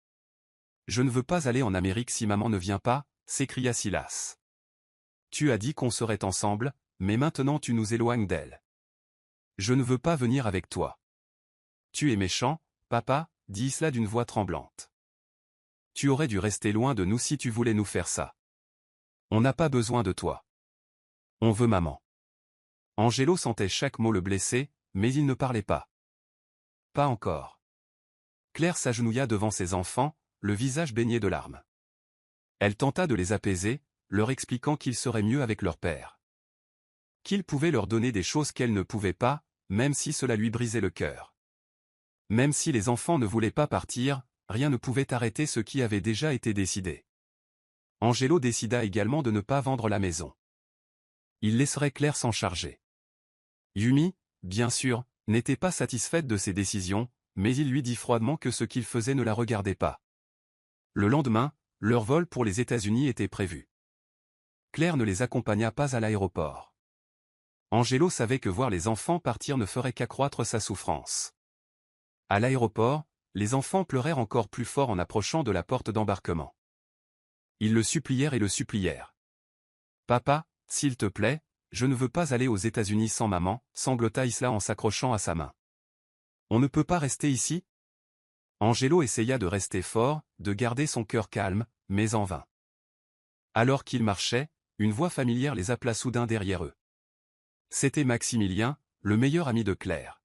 Je ne veux pas aller en Amérique si maman ne vient pas » s'écria Silas. « Tu as dit qu'on serait ensemble, mais maintenant tu nous éloignes d'elle. Je ne veux pas venir avec toi. »« Tu es méchant, papa » dit Isla d'une voix tremblante. « Tu aurais dû rester loin de nous si tu voulais nous faire ça. On n'a pas besoin de toi. On veut maman. » Angelo sentait chaque mot le blesser, mais il ne parlait pas. Pas encore. Claire s'agenouilla devant ses enfants, le visage baigné de larmes. Elle tenta de les apaiser, leur expliquant qu'ils seraient mieux avec leur père. Qu'il pouvait leur donner des choses qu'elle ne pouvait pas, même si cela lui brisait le cœur. Même si les enfants ne voulaient pas partir, rien ne pouvait arrêter ce qui avait déjà été décidé. Angelo décida également de ne pas vendre la maison. Il laisserait Claire s'en charger. Yumi, bien sûr, n'était pas satisfaite de ses décisions, mais il lui dit froidement que ce qu'il faisait ne la regardait pas. Le lendemain, leur vol pour les États-Unis était prévu. Claire ne les accompagna pas à l'aéroport. Angelo savait que voir les enfants partir ne ferait qu'accroître sa souffrance. À l'aéroport, les enfants pleurèrent encore plus fort en approchant de la porte d'embarquement. Ils le supplièrent et le supplièrent. « Papa, s'il te plaît, je ne veux pas aller aux États-Unis sans maman » sanglota Isla en s'accrochant à sa main. « On ne peut pas rester ici ?» Angelo essaya de rester fort, de garder son cœur calme, mais en vain. Alors qu'ils marchaient, une voix familière les appela soudain derrière eux. C'était Maximilien, le meilleur ami de Claire.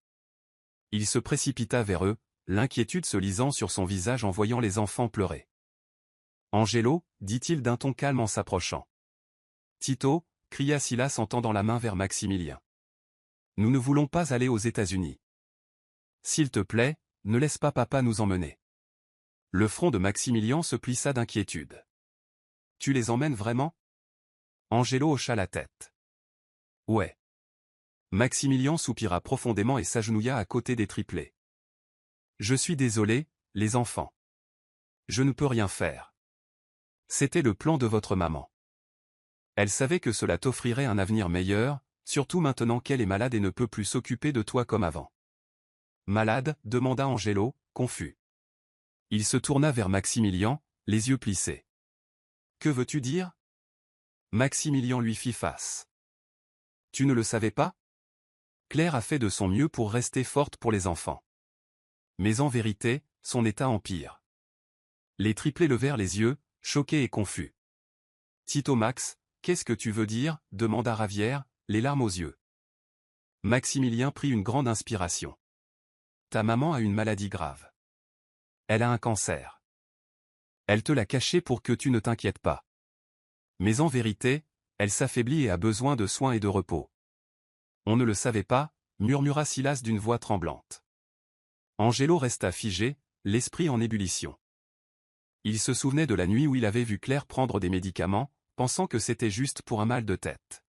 Il se précipita vers eux, l'inquiétude se lisant sur son visage en voyant les enfants pleurer. Angelo, dit-il d'un ton calme en s'approchant. Tito, cria Silas en tendant la main vers Maximilien. Nous ne voulons pas aller aux États-Unis. S'il te plaît, ne laisse pas papa nous emmener. Le front de Maximilien se plissa d'inquiétude. Tu les emmènes vraiment? Angelo hocha la tête. Ouais. Maximilien soupira profondément et s'agenouilla à côté des triplés. Je suis désolé, les enfants. Je ne peux rien faire. C'était le plan de votre maman. Elle savait que cela t'offrirait un avenir meilleur, surtout maintenant qu'elle est malade et ne peut plus s'occuper de toi comme avant. Malade? Demanda Angelo, confus. Il se tourna vers Maximilien, les yeux plissés. Que veux-tu dire? Maximilien lui fit face. Tu ne le savais pas? Claire a fait de son mieux pour rester forte pour les enfants. Mais en vérité, son état empire. Les triplés levèrent les yeux, choqués et confus. Tito Max, qu'est-ce que tu veux dire? Demanda Ravière, les larmes aux yeux. Maximilien prit une grande inspiration. Ta maman a une maladie grave. Elle a un cancer. Elle te l'a caché pour que tu ne t'inquiètes pas. Mais en vérité, elle s'affaiblit et a besoin de soins et de repos. On ne le savait pas, murmura Silas d'une voix tremblante. Angelo resta figé, l'esprit en ébullition. Il se souvenait de la nuit où il avait vu Claire prendre des médicaments, pensant que c'était juste pour un mal de tête.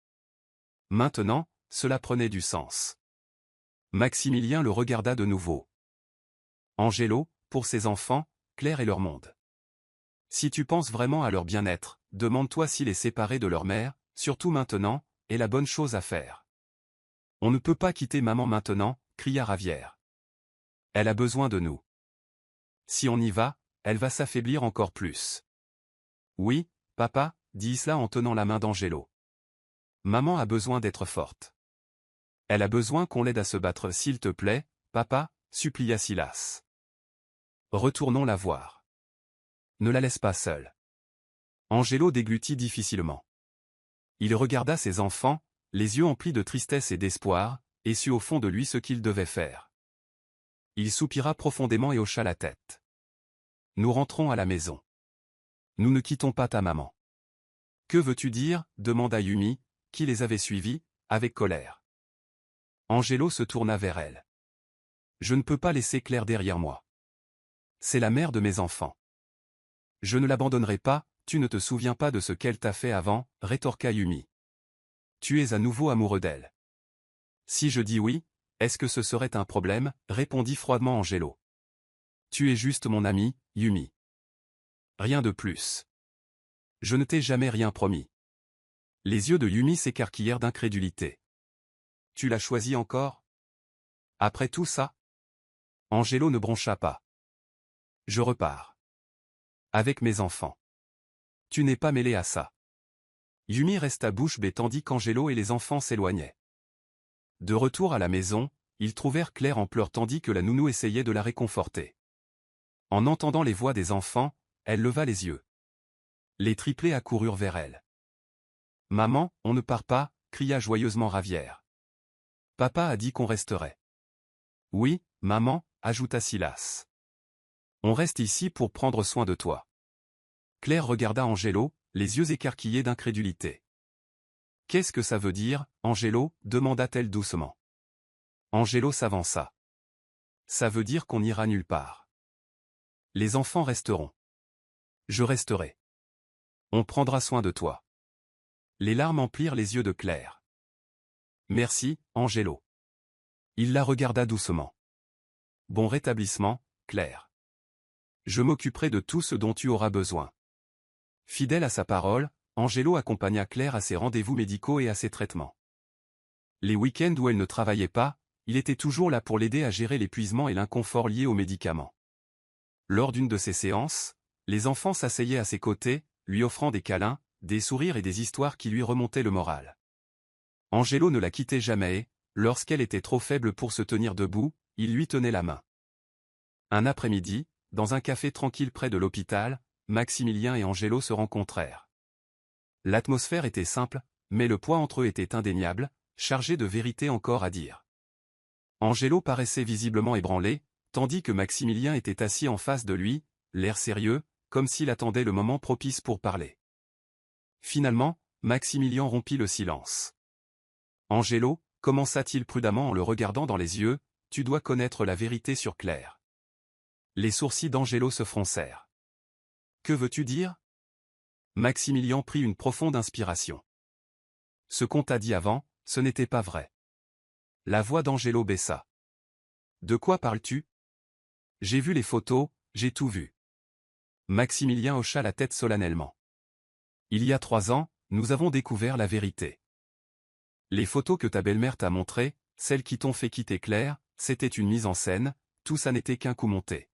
Maintenant, cela prenait du sens. Maximilien le regarda de nouveau. Angelo, pour ses enfants, Claire est leur monde. Si tu penses vraiment à leur bien-être, demande-toi si les séparer de leur mère, surtout maintenant, est la bonne chose à faire. On ne peut pas quitter maman maintenant, cria Ravière. Elle a besoin de nous. Si on y va, elle va s'affaiblir encore plus. Oui, papa, dit Isla en tenant la main d'Angelo. Maman a besoin d'être forte. Elle a besoin qu'on l'aide à se battre s'il te plaît, papa, supplia Silas. Retournons la voir. Ne la laisse pas seule. Angelo déglutit difficilement. Il regarda ses enfants, les yeux emplis de tristesse et d'espoir, et sut au fond de lui ce qu'il devait faire. Il soupira profondément et hocha la tête. Nous rentrons à la maison. Nous ne quittons pas ta maman. Que veux-tu dire? Demanda Yumi, qui les avait suivis, avec colère. Angelo se tourna vers elle. Je ne peux pas laisser Claire derrière moi. C'est la mère de mes enfants. Je ne l'abandonnerai pas, tu ne te souviens pas de ce qu'elle t'a fait avant, rétorqua Yumi. Tu es à nouveau amoureux d'elle. Si je dis oui, est-ce que ce serait un problème? Répondit froidement Angelo. Tu es juste mon ami, Yumi. Rien de plus. Je ne t'ai jamais rien promis. Les yeux de Yumi s'écarquillèrent d'incrédulité. Tu l'as choisi encore? Après tout ça? Angelo ne broncha pas. Je repars. Avec mes enfants. Tu n'es pas mêlé à ça. Yumi resta bouche bée tandis qu'Angelo et les enfants s'éloignaient. De retour à la maison, ils trouvèrent Claire en pleurs tandis que la nounou essayait de la réconforter. En entendant les voix des enfants, elle leva les yeux. Les triplés accoururent vers elle. « Maman, on ne part pas » cria joyeusement Ravière. « Papa a dit qu'on resterait. »« Oui, maman » ajouta Silas. « On reste ici pour prendre soin de toi. » Claire regarda Angelo, les yeux écarquillés d'incrédulité. « Qu'est-ce que ça veut dire, Angelo » demanda-t-elle doucement. Angelo s'avança. « Ça veut dire qu'on n'ira nulle part. Les enfants resteront. Je resterai. On prendra soin de toi. » Les larmes emplirent les yeux de Claire. « Merci, Angelo. » Il la regarda doucement. « Bon rétablissement, Claire. Je m'occuperai de tout ce dont tu auras besoin. » Fidèle à sa parole, Angelo accompagna Claire à ses rendez-vous médicaux et à ses traitements. Les week-ends où elle ne travaillait pas, il était toujours là pour l'aider à gérer l'épuisement et l'inconfort liés aux médicaments. Lors d'une de ces séances, les enfants s'asseyaient à ses côtés, lui offrant des câlins, des sourires et des histoires qui lui remontaient le moral. Angelo ne la quittait jamais et, lorsqu'elle était trop faible pour se tenir debout, il lui tenait la main. Un après-midi, dans un café tranquille près de l'hôpital, Maximilien et Angelo se rencontrèrent. L'atmosphère était simple, mais le poids entre eux était indéniable, chargé de vérité encore à dire. Angelo paraissait visiblement ébranlé, tandis que Maximilien était assis en face de lui, l'air sérieux, comme s'il attendait le moment propice pour parler. Finalement, Maximilien rompit le silence. « Angelo, commença-t-il prudemment en le regardant dans les yeux, tu dois connaître la vérité sur Claire. » Les sourcils d'Angelo se froncèrent. « Que veux-tu dire ?» Maximilien prit une profonde inspiration. « Ce qu'on t'a dit avant, ce n'était pas vrai. » La voix d'Angelo baissa. « De quoi parles-tu ? J'ai vu les photos, j'ai tout vu. » Maximilien hocha la tête solennellement. « Il y a 3 ans, nous avons découvert la vérité. Les photos que ta belle-mère t'a montrées, celles qui t'ont fait quitter Claire, c'était une mise en scène, tout ça n'était qu'un coup monté. »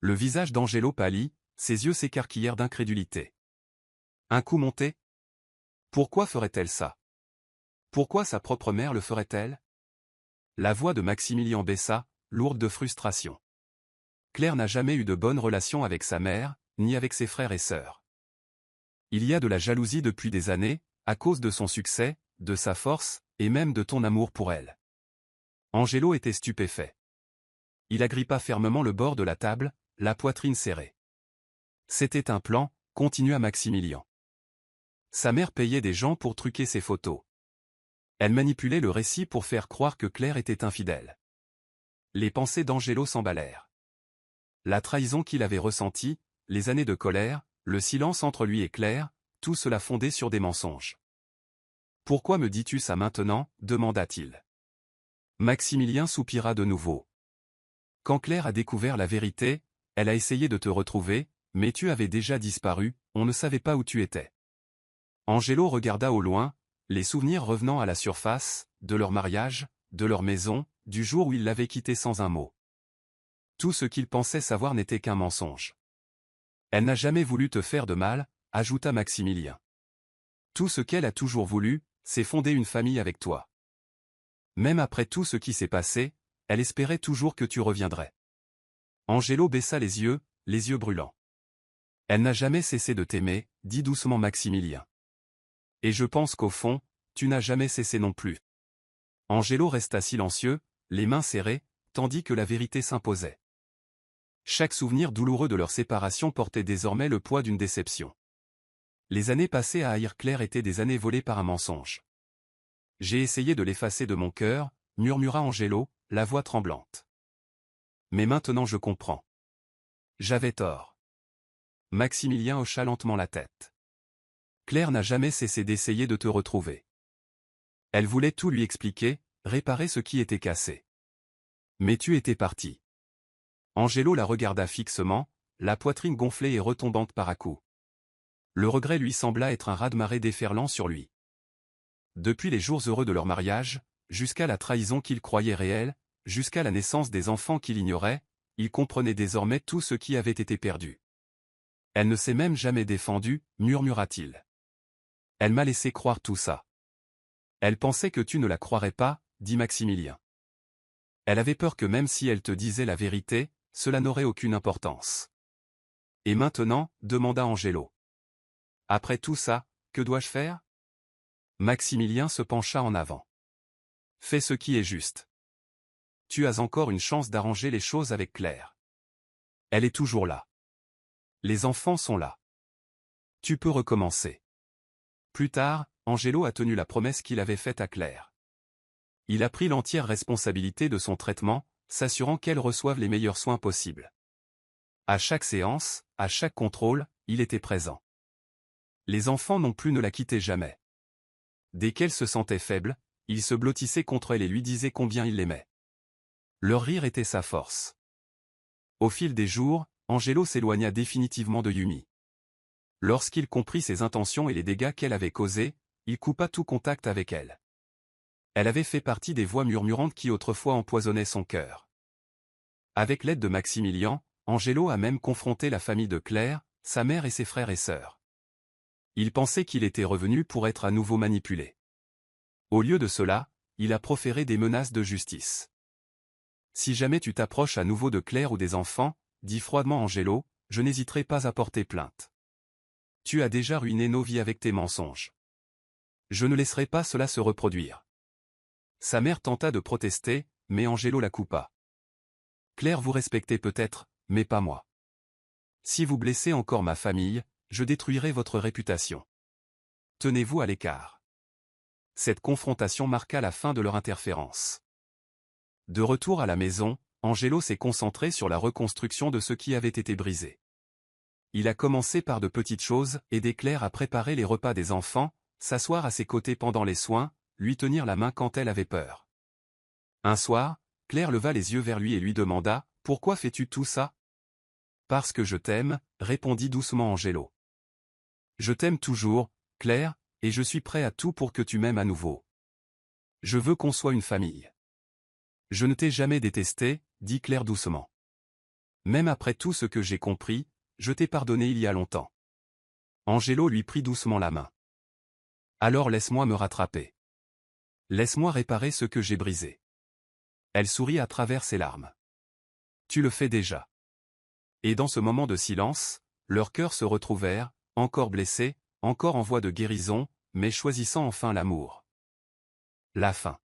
Le visage d'Angelo pâlit, ses yeux s'écarquillèrent d'incrédulité. « Un coup monté ? Pourquoi ferait-elle ça ? Pourquoi sa propre mère le ferait-elle ?» La voix de Maximilien baissa, lourde de frustration. Claire n'a jamais eu de bonne relation avec sa mère, ni avec ses frères et sœurs. Il y a de la jalousie depuis des années, à cause de son succès, de sa force, et même de ton amour pour elle. Angelo était stupéfait. Il agrippa fermement le bord de la table, la poitrine serrée. C'était un plan, continua Maximilien. Sa mère payait des gens pour truquer ses photos. Elle manipulait le récit pour faire croire que Claire était infidèle. Les pensées d'Angelo s'emballèrent. La trahison qu'il avait ressentie, les années de colère, le silence entre lui et Claire, tout cela fondé sur des mensonges. « Pourquoi me dis-tu ça maintenant » demanda-t-il. Maximilien soupira de nouveau. « Quand Claire a découvert la vérité, elle a essayé de te retrouver, mais tu avais déjà disparu, on ne savait pas où tu étais. » Angelo regarda au loin, les souvenirs revenant à la surface, de leur mariage, de leur maison, du jour où il l'avait quittée sans un mot. Tout ce qu'il pensait savoir n'était qu'un mensonge. « Elle n'a jamais voulu te faire de mal, » ajouta Maximilien. « Tout ce qu'elle a toujours voulu, c'est fonder une famille avec toi. Même après tout ce qui s'est passé, elle espérait toujours que tu reviendrais. » Angelo baissa les yeux brûlants. « Elle n'a jamais cessé de t'aimer, » dit doucement Maximilien. « Et je pense qu'au fond, tu n'as jamais cessé non plus. » Angelo resta silencieux, les mains serrées, tandis que la vérité s'imposait. Chaque souvenir douloureux de leur séparation portait désormais le poids d'une déception. Les années passées à haïr Claire étaient des années volées par un mensonge. « J'ai essayé de l'effacer de mon cœur, » murmura Angelo, la voix tremblante. « Mais maintenant je comprends. J'avais tort. » Maximilien hocha lentement la tête. « Claire n'a jamais cessé d'essayer de te retrouver. Elle voulait tout lui expliquer, réparer ce qui était cassé. Mais tu étais parti. » Angelo la regarda fixement, la poitrine gonflée et retombante par à-coups. Le regret lui sembla être un raz-de-marée déferlant sur lui. Depuis les jours heureux de leur mariage, jusqu'à la trahison qu'il croyait réelle, jusqu'à la naissance des enfants qu'il ignorait, il comprenait désormais tout ce qui avait été perdu. « Elle ne s'est même jamais défendue, » murmura-t-il. « Elle m'a laissé croire tout ça. »« Elle pensait que tu ne la croirais pas, » dit Maximilien. « Elle avait peur que même si elle te disait la vérité, cela n'aurait aucune importance. »« Et maintenant » demanda Angelo. « Après tout ça, que dois-je faire ?» Maximilien se pencha en avant. « Fais ce qui est juste. Tu as encore une chance d'arranger les choses avec Claire. Elle est toujours là. Les enfants sont là. Tu peux recommencer. » Plus tard, Angelo a tenu la promesse qu'il avait faite à Claire. Il a pris l'entière responsabilité de son traitement, s'assurant qu'elle reçoive les meilleurs soins possibles. À chaque séance, à chaque contrôle, il était présent. Les enfants non plus ne la quittaient jamais. Dès qu'elle se sentait faible, il se blottissait contre elle et lui disait combien il l'aimait. Leur rire était sa force. Au fil des jours, Angelo s'éloigna définitivement de Yumi. Lorsqu'il comprit ses intentions et les dégâts qu'elle avait causés, il coupa tout contact avec elle. Elle avait fait partie des voix murmurantes qui autrefois empoisonnaient son cœur. Avec l'aide de Maximilien, Angelo a même confronté la famille de Claire, sa mère et ses frères et sœurs. Il pensait qu'il était revenu pour être à nouveau manipulé. Au lieu de cela, il a proféré des menaces de justice. « Si jamais tu t'approches à nouveau de Claire ou des enfants, » dit froidement Angelo, « je n'hésiterai pas à porter plainte. Tu as déjà ruiné nos vies avec tes mensonges. Je ne laisserai pas cela se reproduire. » Sa mère tenta de protester, mais Angelo la coupa. Claire, vous respectez peut-être, mais pas moi. Si vous blessez encore ma famille, je détruirai votre réputation. Tenez-vous à l'écart. Cette confrontation marqua la fin de leur interférence. De retour à la maison, Angelo s'est concentré sur la reconstruction de ce qui avait été brisé. Il a commencé par de petites choses, aider Claire à préparer les repas des enfants, s'asseoir à ses côtés pendant les soins, lui tenir la main quand elle avait peur. Un soir, Claire leva les yeux vers lui et lui demanda « Pourquoi fais-tu tout ça ?»« Parce que je t'aime », répondit doucement Angelo. « Je t'aime toujours, Claire, et je suis prêt à tout pour que tu m'aimes à nouveau. Je veux qu'on soit une famille. » « Je ne t'ai jamais détesté, » dit Claire doucement. « Même après tout ce que j'ai compris, je t'ai pardonné il y a longtemps. » Angelo lui prit doucement la main. « Alors laisse-moi me rattraper. Laisse-moi réparer ce que j'ai brisé. » Elle sourit à travers ses larmes. « Tu le fais déjà. » Et dans ce moment de silence, leurs cœurs se retrouvèrent, encore blessés, encore en voie de guérison, mais choisissant enfin l'amour. La fin.